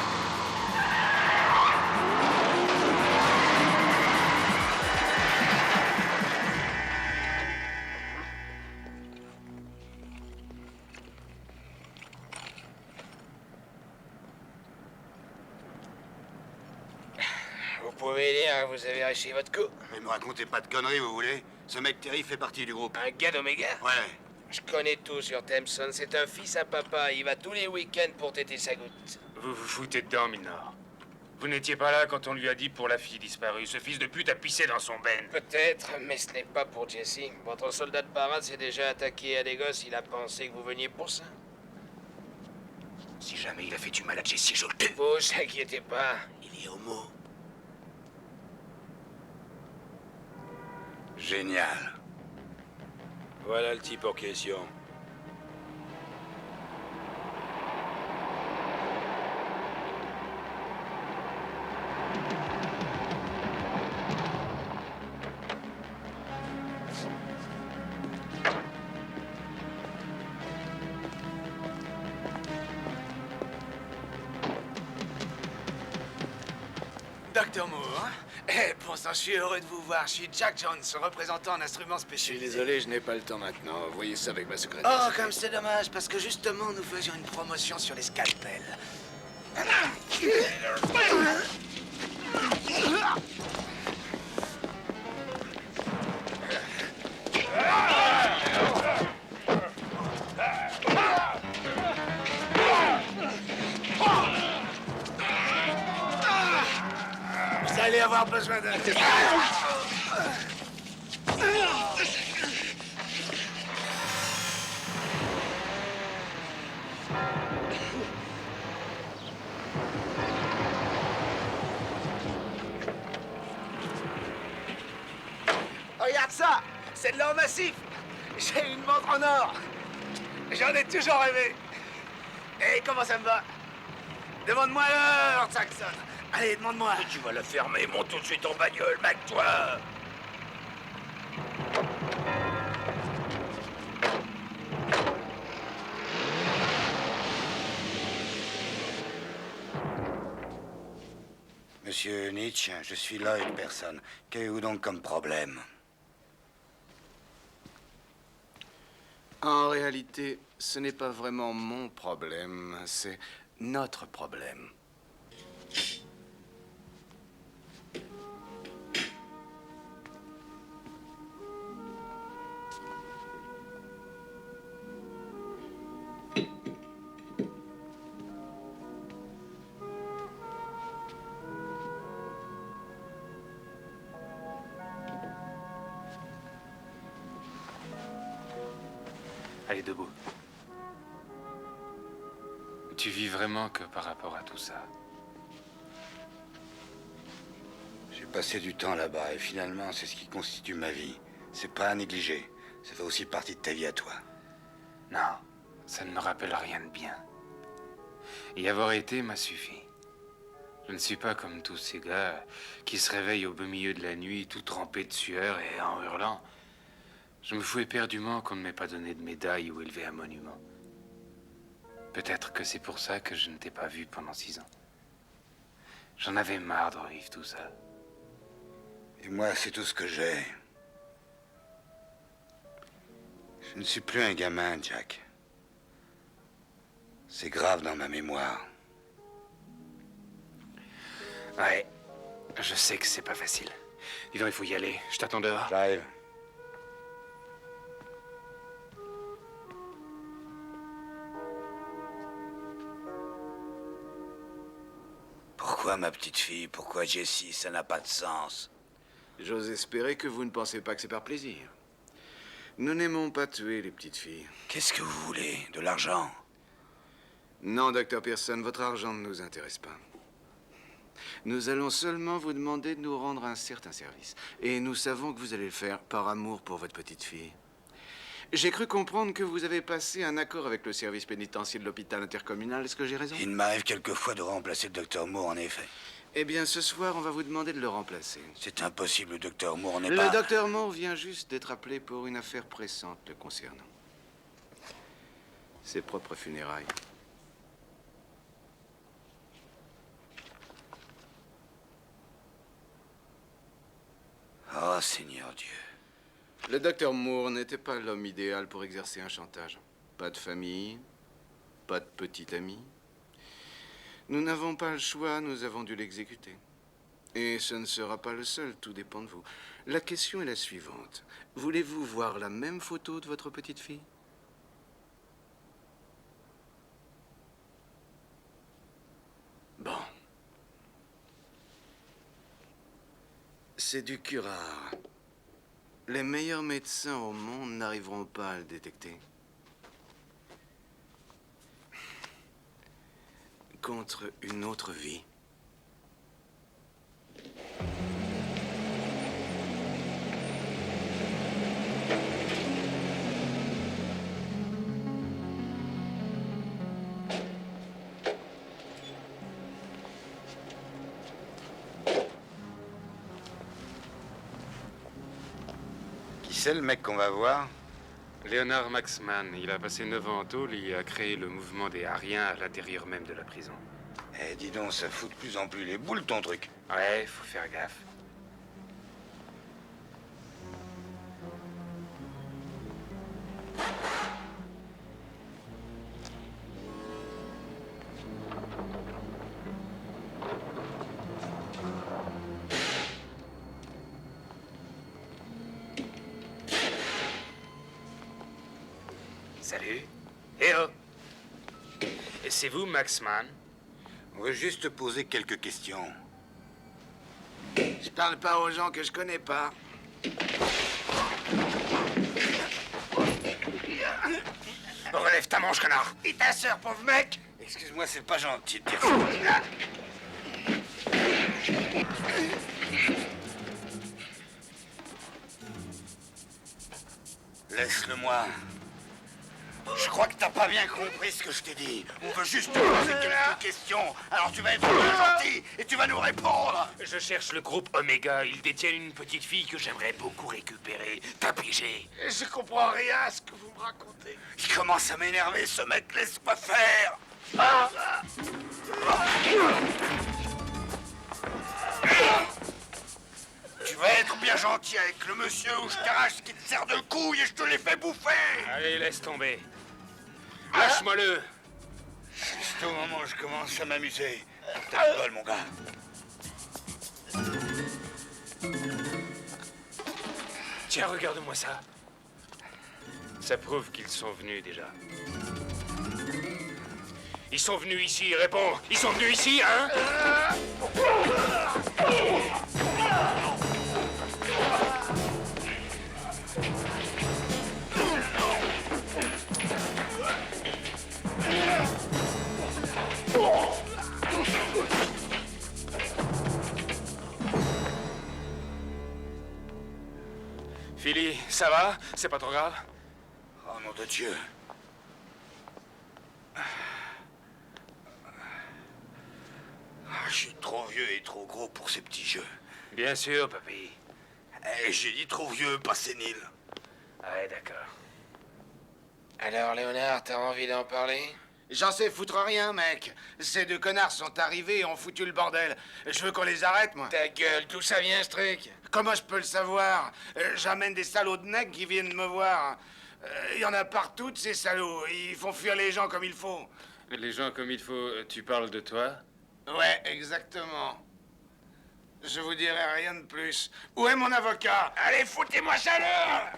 Vous pouvez dire que vous avez réussi votre coup. Mais me racontez pas de conneries, vous voulez? Ce mec Terry fait partie du groupe. Un gars d'Omega? Ouais. Je connais tout sur Thameson, c'est un fils à papa, il va tous les week-ends pour téter sa goutte. Vous vous foutez dedans, Minor. Vous n'étiez pas là quand on lui a dit pour la fille disparue. Ce fils de pute a pissé dans son ben. Peut-être, mais ce n'est pas pour Jesse. Votre soldat de parade s'est déjà attaqué à des gosses, il a pensé que vous veniez pour ça. Si jamais il a fait du mal à Jesse, je le tue! Vous inquiétez pas, Il est homo. Génial. Voilà le type en question. Dr. Moore. Eh, pour ça, je suis heureux de vous voir. Je suis Jack Jones, représentant en instruments Je suis spécialisés. désolé, je n'ai pas le temps maintenant. Voyez ça avec ma Oh, secrétaire. comme c'est dommage, parce que justement, nous faisions une promotion sur les scalpels. Vous allez avoir besoin d'un... Regarde ça! C'est de l'or massif! J'ai une montre en or! J'en ai toujours rêvé! Et comment ça me va? Demande-moi l'heure, Jackson! Allez, demande-moi! Tu vas la fermer, monte tout de suite en bagnole, bague-toi! Monsieur Nietzsche, je suis Lloyd Person. Qu'avez-vous donc comme problème? En réalité, ce n'est pas vraiment mon problème, c'est notre problème. Allez, debout. Tu vis vraiment que par rapport à tout ça? J'ai passé du temps là-bas et finalement, c'est ce qui constitue ma vie. C'est pas à négliger. Ça fait aussi partie de ta vie à toi. Non, ça ne me rappelle rien de bien. Y avoir été m'a suffi. Je ne suis pas comme tous ces gars qui se réveillent au beau milieu de la nuit, tout trempés de sueur et en hurlant. Je me fous éperdument qu'on ne m'ait pas donné de médaille ou élevé un monument. Peut-être que c'est pour ça que je ne t'ai pas vu pendant 6 ans. J'en avais marre de revivre tout ça. Et moi, c'est tout ce que j'ai. Je ne suis plus un gamin, Jack. C'est grave dans ma mémoire. Ouais, je sais que c'est pas facile. Dis donc, il faut y aller. Je t'attends dehors. J'arrive. Pourquoi ma petite fille? Pourquoi Jessie? Ça n'a pas de sens. J'ose espérer que vous ne pensez pas que c'est par plaisir. Nous n'aimons pas tuer les petites filles. Qu'est-ce que vous voulez? De l'argent? Non, Dr. Pearson, votre argent ne nous intéresse pas. Nous allons seulement vous demander de nous rendre un certain service. Et nous savons que vous allez le faire par amour pour votre petite fille. J'ai cru comprendre que vous avez passé un accord avec le service pénitentiaire de l'hôpital intercommunal. Est-ce que j'ai raison? Il m'arrive quelquefois de remplacer le docteur Moore, en effet. Eh bien, ce soir, on va vous demander de le remplacer. C'est impossible, le docteur Moore n'est Le pas... docteur Moore vient juste d'être appelé pour une affaire pressante le concernant. Ses propres funérailles. Oh, Seigneur Dieu. Le docteur Moore n'était pas l'homme idéal pour exercer un chantage. Pas de famille, pas de petit ami. Nous n'avons pas le choix, nous avons dû l'exécuter. Et ce ne sera pas le seul, tout dépend de vous. La question est la suivante. Voulez-vous voir la même photo de votre petite fille? Bon. C'est du curare. Les meilleurs médecins au monde n'arriveront pas à le détecter. Contre une autre vie. Qui c'est le mec qu'on va voir? Leonard Maxman, il a passé 9 ans en tôle et a créé le mouvement des Ariens à l'intérieur même de la prison. Eh, dis donc, ça fout de plus en plus les boules, ton truc. Ouais, faut faire gaffe. Salut. Eh oh. Et c'est vous, Maxman? On veut juste te poser quelques questions. Je parle pas aux gens que je connais pas. Relève ta manche, connard. Et ta sœur, pauvre mec? Excuse-moi, c'est pas gentil de dire ça. Laisse-le-moi. Je crois que t'as pas bien compris ce que je t'ai dit. On veut juste te poser quelques questions. Alors tu vas être bien gentil et tu vas nous répondre. Je cherche le groupe Omega. Ils détiennent une petite fille que j'aimerais beaucoup récupérer. T'as pigé? Je comprends rien à ce que vous me racontez. Il commence à m'énerver, ce mec. Laisse-moi faire. Tu vas être bien gentil avec le monsieur ou je t'arrache ce qui te sert de couille et je te les fais bouffer. Allez, laisse tomber. Lâche-moi-le. Juste au moment où je commence à m'amuser. T'as le bol, mon gars. Tiens, regarde-moi ça. Ça prouve qu'ils sont venus déjà. Ils sont venus ici, réponds. Ils sont venus ici, hein? Philly, ça va? C'est pas trop grave? Oh, nom de Dieu. Je suis trop vieux et trop gros pour ces petits jeux. Bien sûr, papy. J'ai dit trop vieux, pas sénile. Ouais, d'accord. Alors, Léonard, t'as envie d'en parler? J'en sais foutre rien, mec. Ces deux connards sont arrivés et ont foutu le bordel. Je veux qu'on les arrête, moi. Ta gueule, d'où ça vient, ce truc? Comment je peux le savoir? J'amène des salauds de mecs qui viennent me voir. Il y en a partout, de ces salauds. Ils font fuir les gens comme il faut. Les gens comme il faut, tu parles de toi? Ouais, exactement. Je vous dirai rien de plus. Où est mon avocat? Allez, foutez-moi ça là!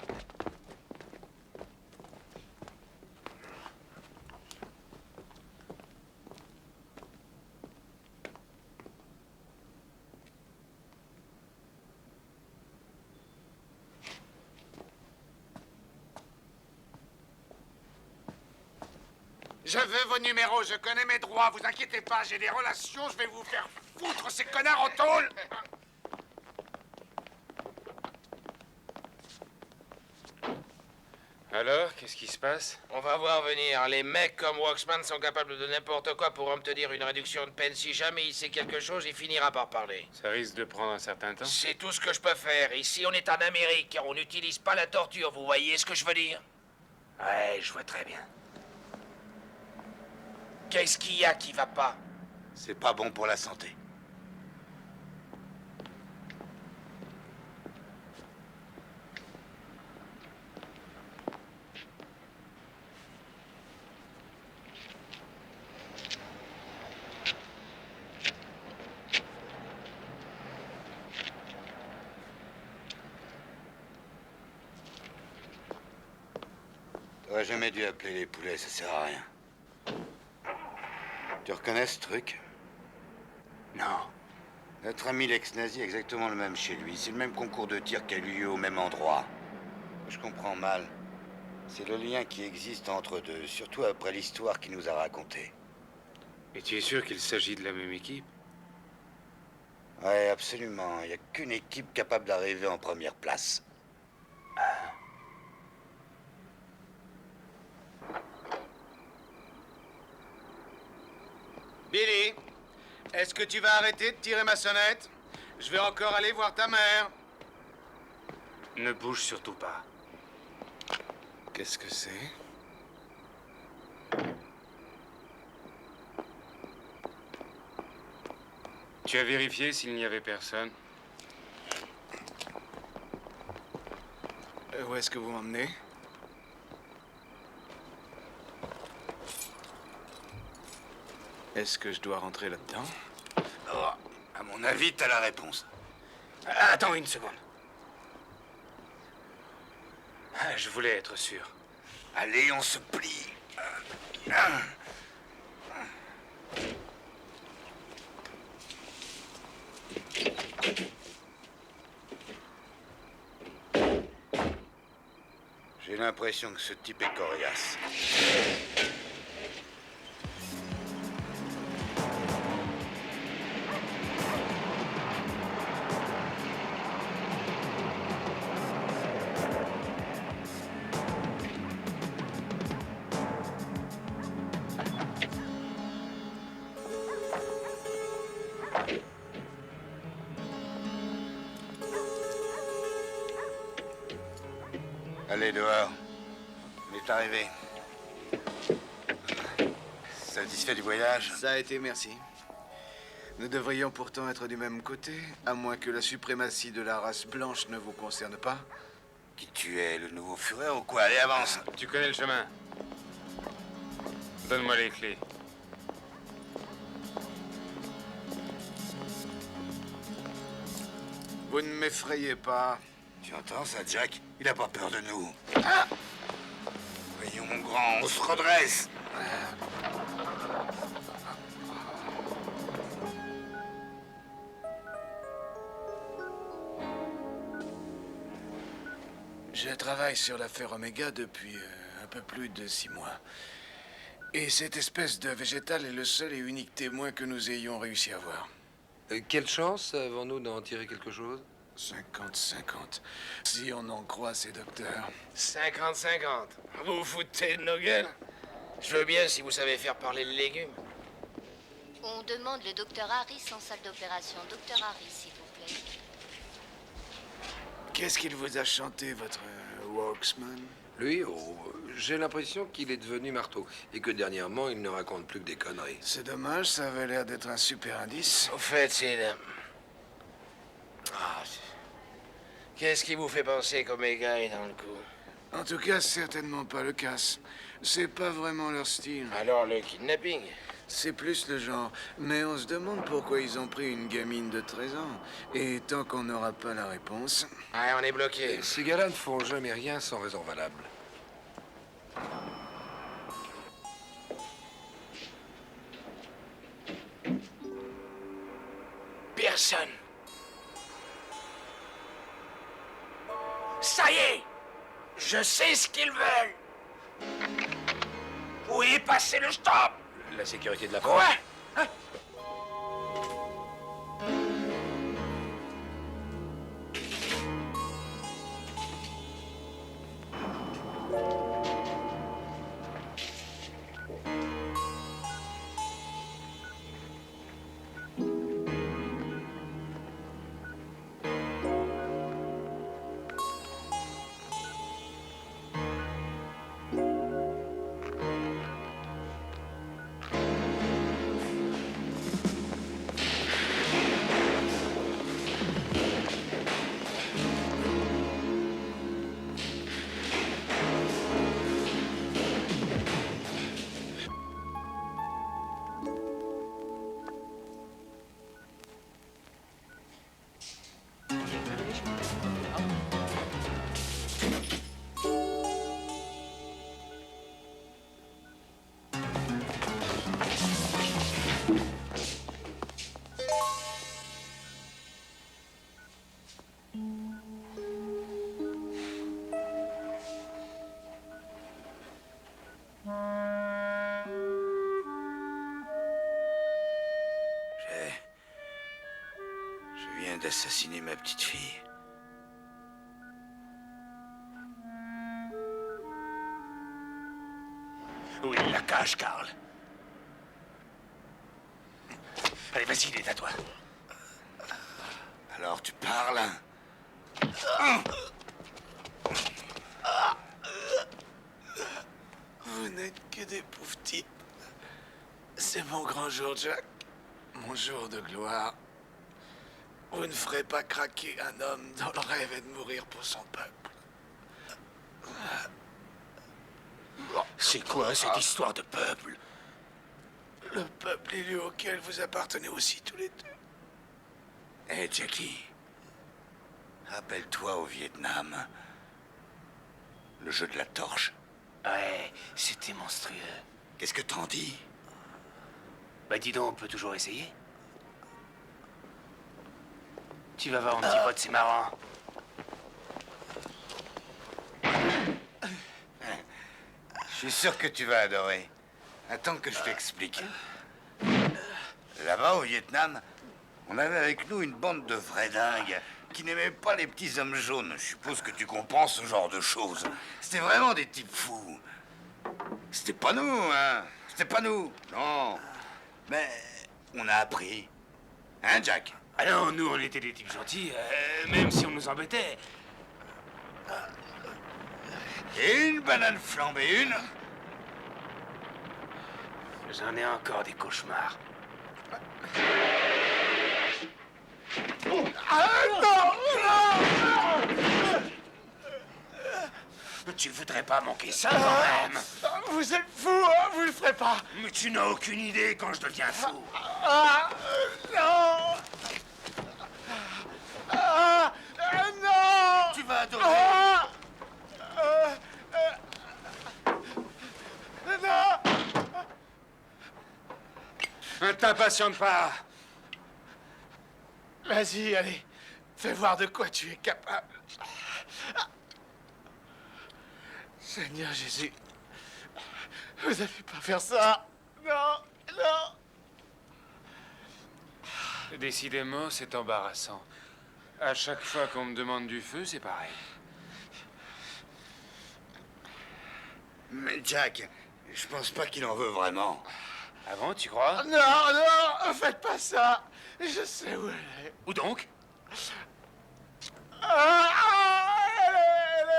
Je veux vos numéros, je connais mes droits, vous inquiétez pas, j'ai des relations, je vais vous faire foutre ces connards en tôle. Alors, qu'est-ce qui se passe? On va voir venir. Les mecs comme Waxman sont capables de n'importe quoi pour obtenir une réduction de peine. Si jamais il sait quelque chose, il finira par parler. Ça risque de prendre un certain temps. C'est tout ce que je peux faire. Ici, on est en Amérique. On n'utilise pas la torture, vous voyez ce que je veux dire? Ouais, je vois très bien. Qu'est-ce qu'il y a qui va pas? C'est pas bon pour la santé. T'aurais jamais dû appeler les poulets, ça sert à rien. Tu reconnais ce truc? Non. Notre ami l'ex-nazi est exactement le même chez lui. C'est le même concours de tir qui a eu lieu au même endroit. Je comprends mal. C'est le lien qui existe entre deux, surtout après l'histoire qu'il nous a racontée. Et tu es sûr qu'il s'agit de la même équipe? Ouais, absolument. Il n'y a qu'une équipe capable d'arriver en première place. Billy, est-ce que tu vas arrêter de tirer ma sonnette? Je vais encore aller voir ta mère. Ne bouge surtout pas. Qu'est-ce que c'est? Tu as vérifié s'il n'y avait personne? Où est-ce que vous m'emmenez? Est-ce que je dois rentrer là-dedans? Oh, à mon avis, t'as la réponse. Attends une seconde. Je voulais être sûr. Allez, on se plie. J'ai l'impression que ce type est coriace. Allez, dehors. On est arrivé. Satisfait du voyage? Ça a été, merci. Nous devrions pourtant être du même côté, à moins que la suprématie de la race blanche ne vous concerne pas. Qui tu es, le nouveau Führer ou quoi? Allez, avance. Tu connais le chemin. Donne-moi les clés. Vous ne m'effrayez pas. Tu entends ça, Jack? Il a pas peur de nous. Ah! Voyons, mon grand, on se redresse. Je travaille sur l'affaire Omega depuis un peu plus de 6 mois. Et cette espèce de végétal est le seul et unique témoin que nous ayons réussi à voir. Quelle chance avons-nous d'en tirer quelque chose? 50-50. Si on en croit ces docteurs. 50-50. Vous vous foutez de nos gueules? Je veux bien si vous savez faire parler le légume. On demande le docteur Harris en salle d'opération. Docteur Harris, s'il vous plaît. Qu'est-ce qu'il vous a chanté, votre Walksman? Lui, oh, j'ai l'impression qu'il est devenu marteau. Et que dernièrement, il ne raconte plus que des conneries. C'est dommage, ça avait l'air d'être un super indice. Au fait, c'est... Qu'est-ce qui vous fait penser qu'Omega est dans le coup? En tout cas, certainement pas le casse. C'est pas vraiment leur style. Alors le kidnapping? C'est plus le genre. Mais on se demande pourquoi ils ont pris une gamine de 13 ans. Et tant qu'on n'aura pas la réponse... Ouais, on est bloqué. Ces gars-là ne font jamais rien sans raison valable. Personne. Ça y est! Je sais ce qu'ils veulent! Où est passé le stop? La sécurité de la Quoi? porte. Hein? Je viens d'assassiner ma petite fille. Où est la cage, Carl? Allez, vas-y, il est à toi. Alors tu parles? Vous n'êtes que des pauvres types. C'est mon grand jour, Jack. Mon jour de gloire. Vous ne ferez pas craquer un homme dont le rêve est de mourir pour son peuple. C'est quoi cette histoire de peuple? Le peuple élu auquel vous appartenez aussi tous les deux. Hé, Jackie. Rappelle-toi au Vietnam. Le jeu de la torche. Ouais, c'était monstrueux. Qu'est-ce que t'en dis? Bah dis donc, on peut toujours essayer. Tu vas voir, mon petit pote, c'est marrant. Je suis sûr que tu vas adorer. Attends que je t'explique. Là-bas, au Vietnam, on avait avec nous une bande de vrais dingues qui n'aimaient pas les petits hommes jaunes. Je suppose que tu comprends ce genre de choses. C'était vraiment des types fous. C'était pas nous, hein. C'était pas nous. Non. Mais on a appris. Hein, Jack? Ah non, nous, on était des types gentils, même si on nous embêtait. Et une banane flambée, une. J'en ai encore des cauchemars. Ah non, non. Tu voudrais pas manquer ça quand même? Vous êtes fou, hein, vous le ferez pas. Mais tu n'as aucune idée quand je deviens fou. Ah, non. Ah, non. Tu vas adorer. Ah, non. Ne t'impatiente pas. Vas-y, allez. Fais voir de quoi tu es capable. Seigneur Jésus, vous n'allez pas faire ça. Non, non. Décidément, c'est embarrassant. À chaque fois qu'on me demande du feu, c'est pareil. Mais Jack, je pense pas qu'il en veut vraiment. Ah bon, tu crois? Non, non, faites pas ça. Je sais où elle est. Où donc? Elle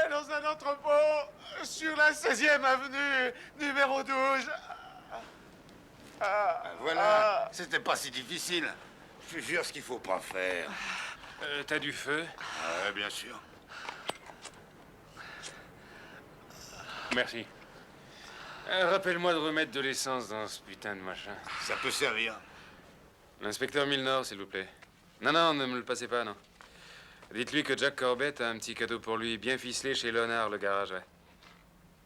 est dans un entrepôt sur la 16e avenue, numéro 12. Voilà, c'était pas si difficile. Je te jure ce qu'il faut pas faire. T'as du feu? Ouais, bien sûr. Merci. Rappelle-moi de remettre de l'essence dans ce putain de machin. Ça peut servir. L'inspecteur Milnor, s'il vous plaît. Non, non, ne me le passez pas, non. Dites-lui que Jack Corbett a un petit cadeau pour lui, bien ficelé chez Léonard, le garage, ouais.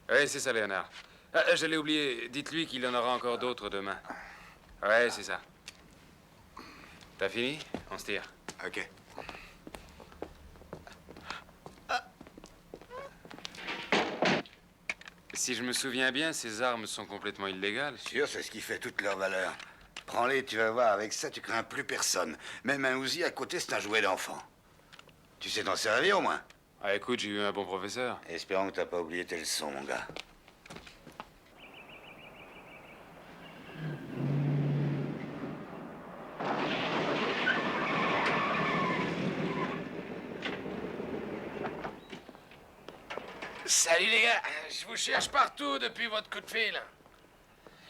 Ouais, c'est ça, Léonard. Ah, je l'ai oublié. Dites-lui qu'il en aura encore d'autres demain. Ouais, c'est ça. T'as fini? On se tire. OK. Si je me souviens bien, ces armes sont complètement illégales. Sûr, c'est ce qui fait toute leur valeur. Prends-les, tu vas voir, avec ça, tu crains plus personne. Même un Uzi à côté, c'est un jouet d'enfant. Tu sais t'en servir, au moins? Ah, écoute, j'ai eu un bon professeur. Espérons que t'as pas oublié tes leçons, mon gars. Salut les gars, je vous cherche partout depuis votre coup de fil.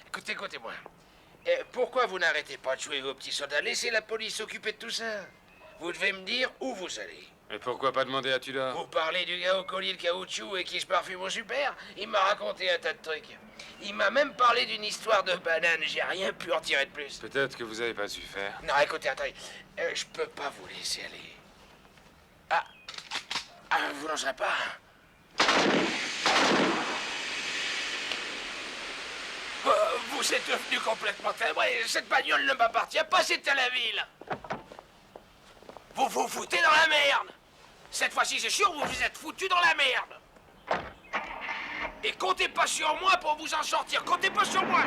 Écoutez-moi. Pourquoi vous n'arrêtez pas de jouer vos petits soldats? Laissez la police s'occuper de tout ça. Vous devez me dire où vous allez. Et pourquoi pas demander à Tudor? Vous parlez du gars au collier de caoutchouc et qui je parfume au super? Il m'a raconté un tas de trucs. Il m'a même parlé d'une histoire de banane. J'ai rien pu en tirer de plus. Peut-être que vous avez pas su faire. Non, écoutez, attendez. Je peux pas vous laisser aller. Vous n'en serez pas? Vous êtes devenu complètement timbré. Cette bagnole ne m'appartient pas, c'est à la ville. Vous vous foutez dans la merde. Cette fois-ci, c'est sûr, vous vous êtes foutu dans la merde. Et comptez pas sur moi pour vous en sortir. Comptez pas sur moi.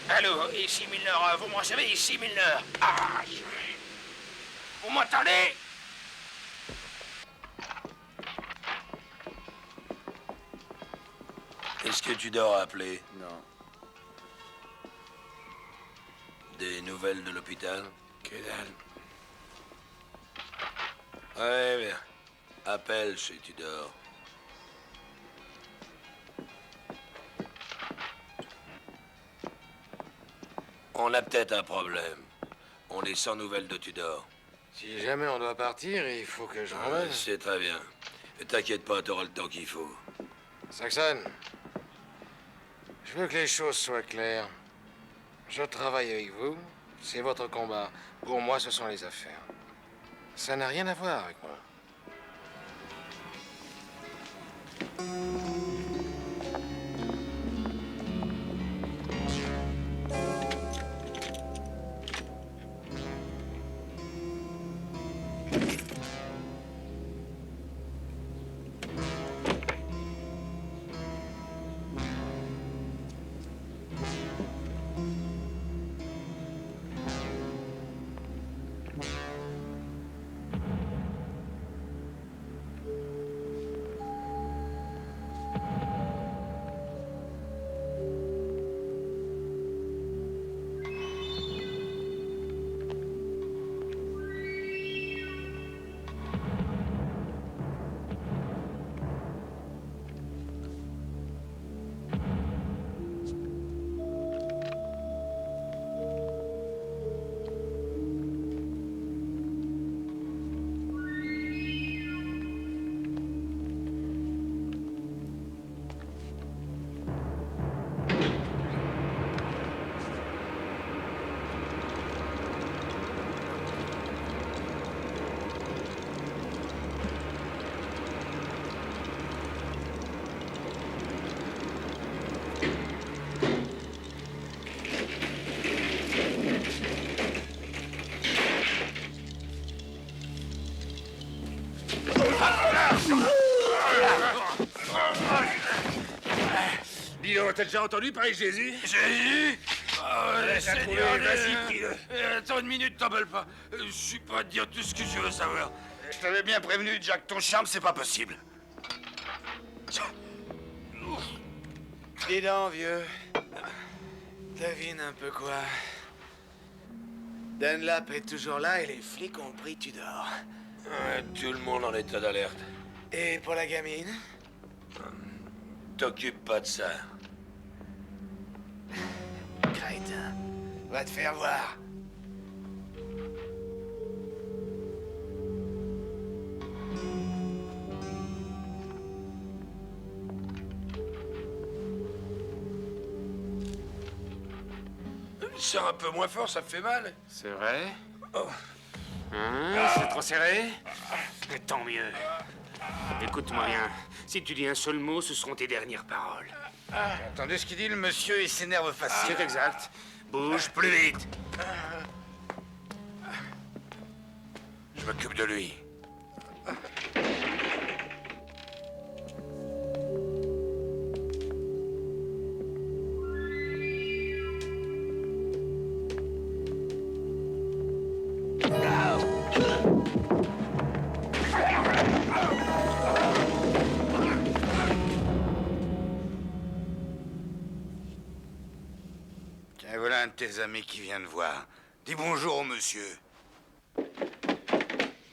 Allô, ici Milner. Vous me recevez ici, Milner? Vous m'entendez? Est-ce que tu dors appelé? Non. Des nouvelles de l'hôpital? Que dalle. Ouais, bien. Appelle chez Tudor. On a peut-être un problème. On est sans nouvelles de Tudor. Si jamais on doit partir, il faut que je revienne. C'est très bien. T'inquiète pas, t'auras le temps qu'il faut. Saxon, je veux que les choses soient claires. Je travaille avec vous, c'est votre combat. Pour moi, ce sont les affaires. Ça n'a rien à voir avec moi. Oh, t'as déjà entendu parler de Jésus? Jésus? Allez, t'as trouvé, vas-y, prie-le. Attends une minute, t'emballe pas. Je suis pas à te dire tout ce que tu veux savoir. Je t'avais bien prévenu, Jack, ton charme, c'est pas possible. Dis donc, vieux. Devine un peu quoi. Dunlap est toujours là et les flics ont pris Tudor. Tout le monde en état d'alerte. Et pour la gamine? T'occupe pas de ça. Crétin. Va te faire voir. Serre un peu moins fort, ça me fait mal. C'est vrai? Oh. Hein, c'est trop serré? Mais tant mieux. Écoute-moi bien. Si tu dis un seul mot, ce seront tes dernières paroles. Entendez ce qu'il dit, le monsieur, il s'énerve facile. C'est exact. Bouge plus vite. Je m'occupe de lui. Tiens, voilà un de tes amis qui vient te voir. Dis bonjour au monsieur.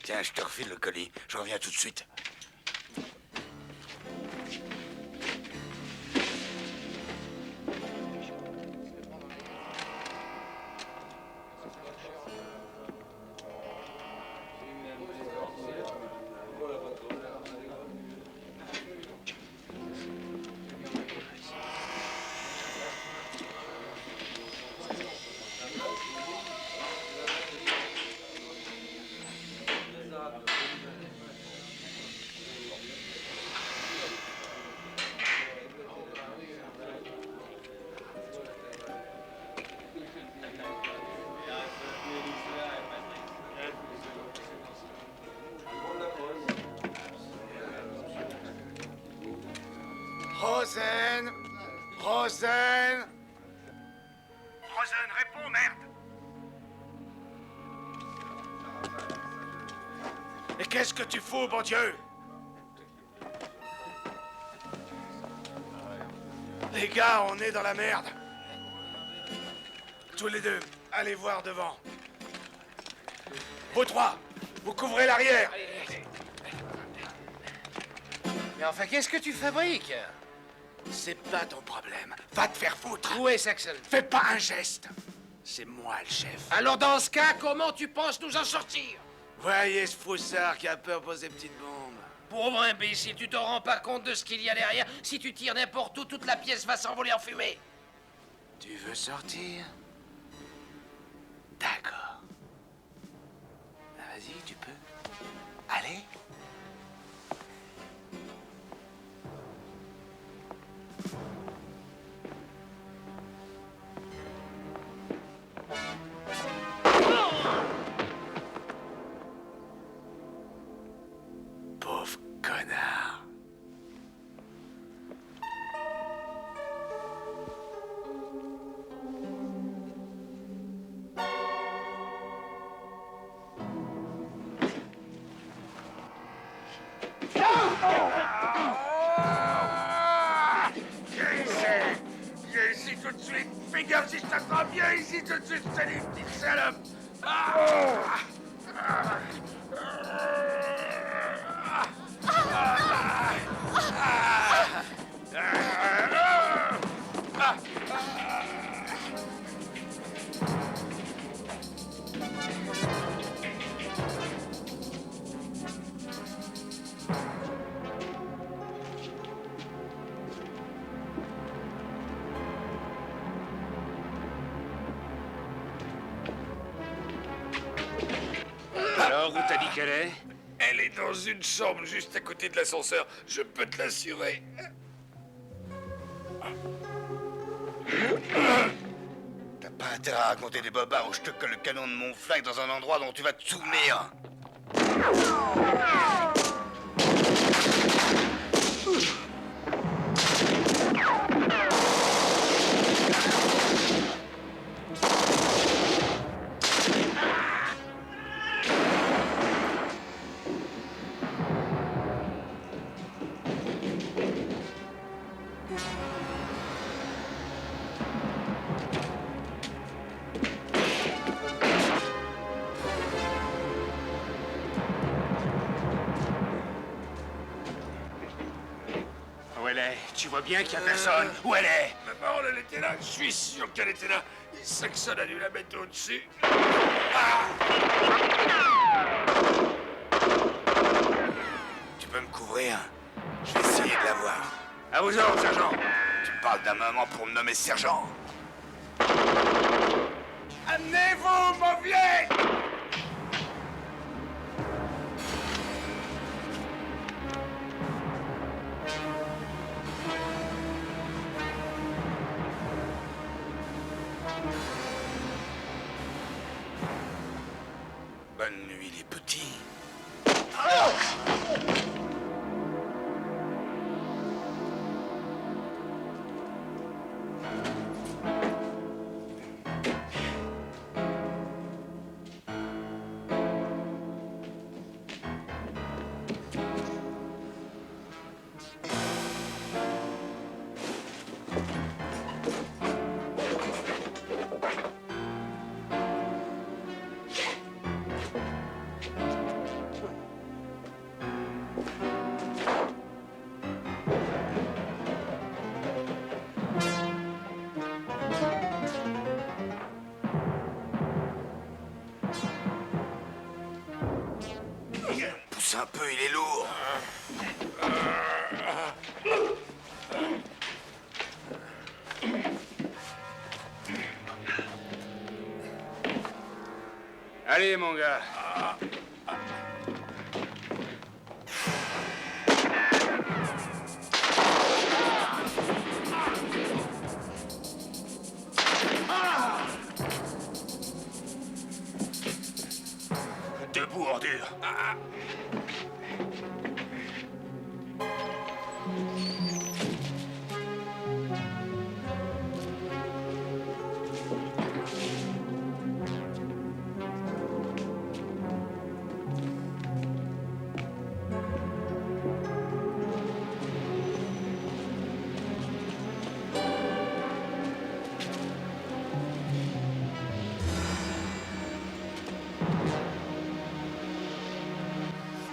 Tiens, je te refile le colis. Je reviens tout de suite. Rosen! Rosen! Rosen, réponds, merde! Et qu'est-ce que tu fous, bon Dieu? Les gars, on est dans la merde. Tous les deux, allez voir devant. Vous trois, vous couvrez l'arrière. Mais enfin, qu'est-ce que tu fabriques? C'est pas ton problème. Va te faire foutre. Où est Saxon? Fais pas un geste. C'est moi le chef. Alors dans ce cas, comment tu penses nous en sortir? Voyez ce froussard qui a peur pour ses petites bombes. Pauvre imbécile, tu te rends pas compte de ce qu'il y a derrière? Si tu tires n'importe où, toute la pièce va s'envoler en fumée. Tu veux sortir? D'accord. Ben, vas-y, tu peux. Allez. Pauvre connard. Viens ici tout de suite! Fais gaffe si je t'attrape! Viens ici tout de suite, salut, petite salope! Alors, où t'as dit qu'elle est? Elle est dans une chambre juste à côté de l'ascenseur, je peux te l'assurer. T'as pas intérêt à raconter des bobards ou je te colle le canon de mon flingue dans un endroit dont tu vas te souvenir. Tu vois bien qu'il y a personne. Où elle est? Ma parole, elle était là. Je suis sûr qu'elle était là. Saxon a dû la mettre au-dessus. Tu peux me couvrir? Je vais essayer de la voir. À vos ordres, sergent. Tu me parles d'un moment pour me nommer sergent? Amenez-vous, mon vieux! Bonne nuit, les petits. Pousse un peu, il est lourd. Allez, mon gars. Debout, ordure.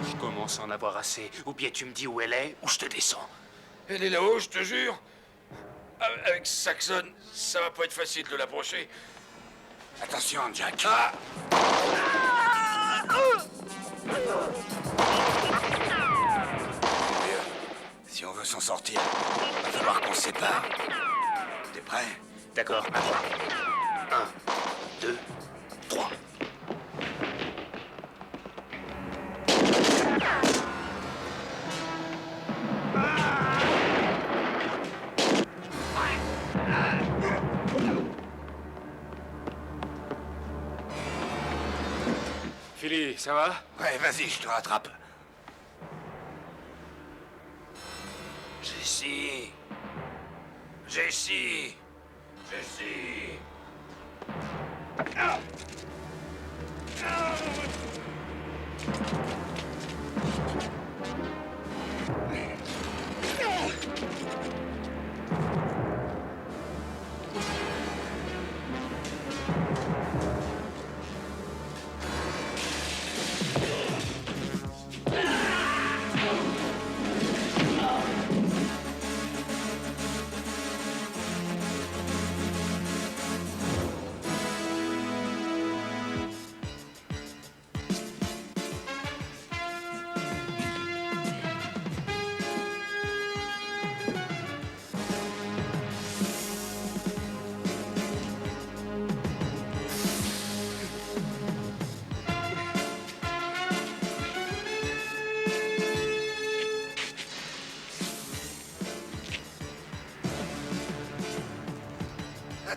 Je commence à en avoir assez. Ou bien tu me dis où elle est, ou je te descends. Elle est là-haut, je te jure. Avec Saxon, ça va pas être facile de l'approcher. Attention, Jack. Si on veut s'en sortir, va falloir qu'on se sépare. T'es prêt? D'accord, à droite. 1, 2, 3. Philly, ça va? Ouais, vas-y, je te rattrape. Jessie. Jessie. Jessie.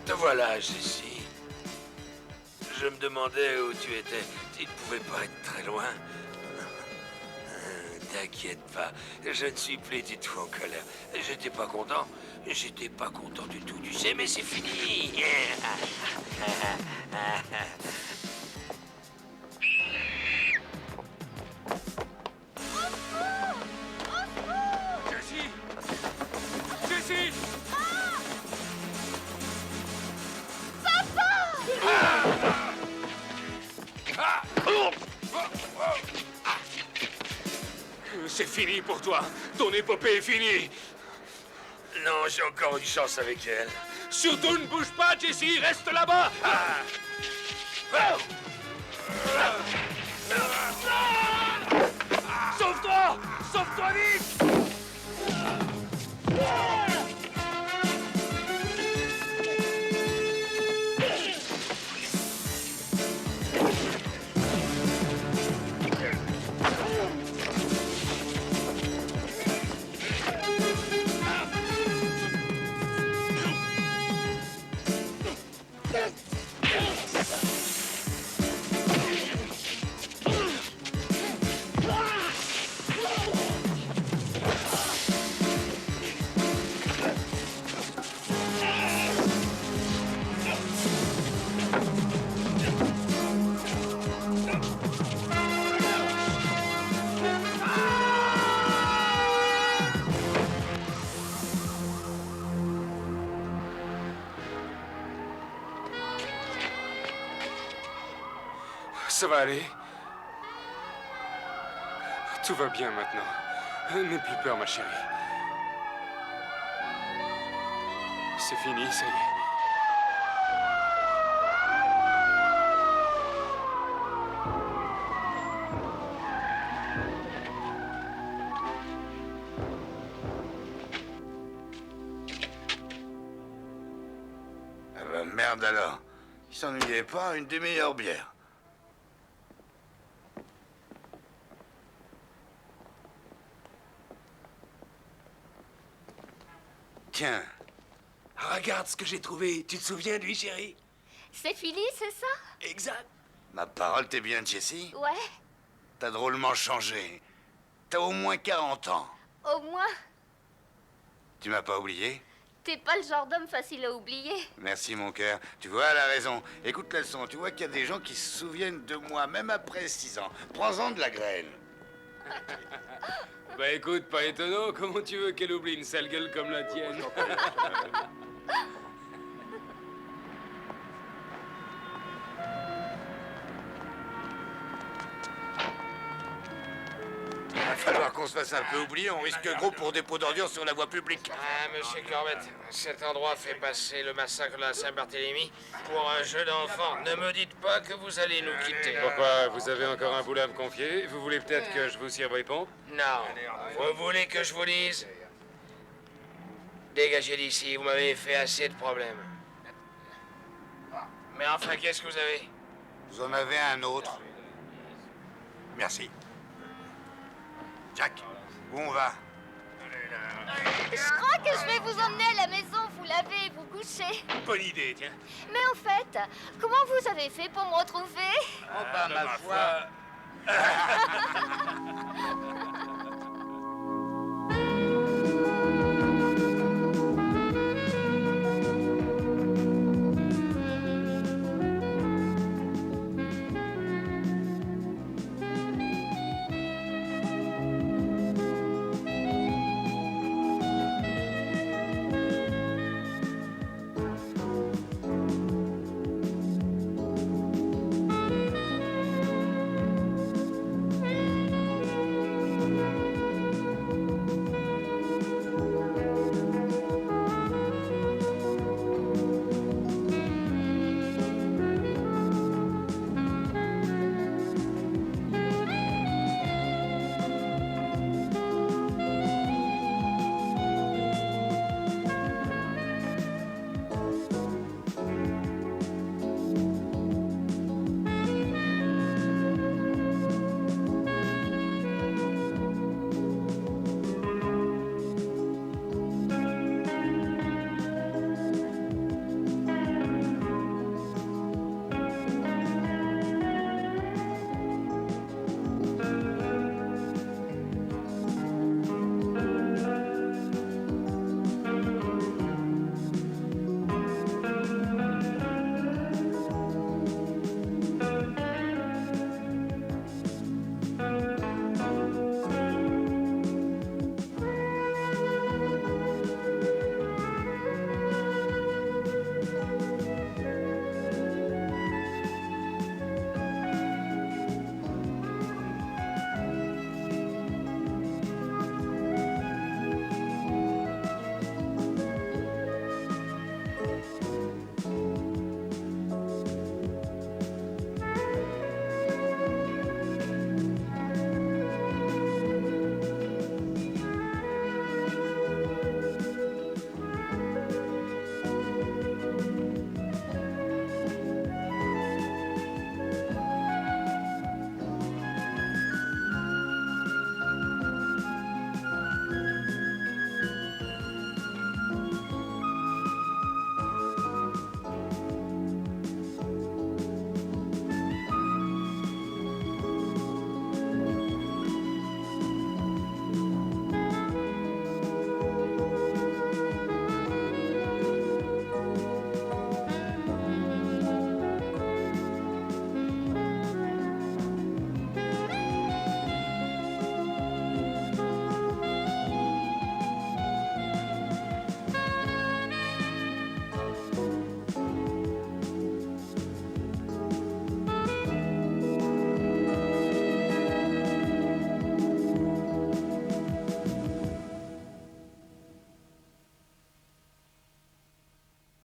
Te voilà, Jessie. Je me demandais où tu étais. Tu ne pouvais pas être très loin. T'inquiète pas, je ne suis plus du tout en colère. J'étais pas content. J'étais pas content du tout, tu sais, mais c'est fini. Jessie. Jessie. C'est fini pour toi. Ton épopée est finie. Non, j'ai encore une chance avec elle. Surtout ne bouge pas, Jesse, reste là-bas. Sauve-toi! Sauve-toi vite! Ça va aller? Tout va bien maintenant. N'aie plus peur, ma chérie. C'est fini, ça y est. Ah bah merde alors. Il s'ennuyait pas, une des meilleures bières. Tiens. Regarde ce que j'ai trouvé. Tu te souviens de lui, chérie? C'est Philly, c'est ça? Exact. Ma parole, t'es bien, Jessie? Ouais, T'as drôlement changé. T'as au moins 40 ans. au moins, Tu m'as pas oublié? t'es pas le genre d'homme facile à oublier. Merci, mon cœur. Tu vois, elle a raison. Écoute la leçon. Tu vois qu'il y a des gens qui se souviennent de moi, même après 6 ans. Prends-en de la graine. Bah écoute, pas étonnant, comment tu veux qu'elle oublie une sale gueule comme la tienne? Il va falloir qu'on se fasse un peu oublier. On risque gros pour dépôt d'ordures sur la voie publique. Ah, monsieur Corbett, cet endroit fait passer le massacre de la Saint-Barthélemy pour un jeu d'enfant. Ne me dites pas que vous allez nous quitter. Pourquoi? Vous avez encore un boulot à me confier? Vous voulez peut-être que je vous sirve les pompes? Non. Vous voulez que je vous dise? Dégagez d'ici, vous m'avez fait assez de problèmes. Mais enfin, qu'est-ce que vous avez? Vous en avez un autre. Merci. Jack, où on va? Je crois que je vais vous emmener à la maison, vous laver et vous coucher. Bonne idée, tiens. Mais en fait, comment vous avez fait pour me retrouver? Oh bah, ma foi...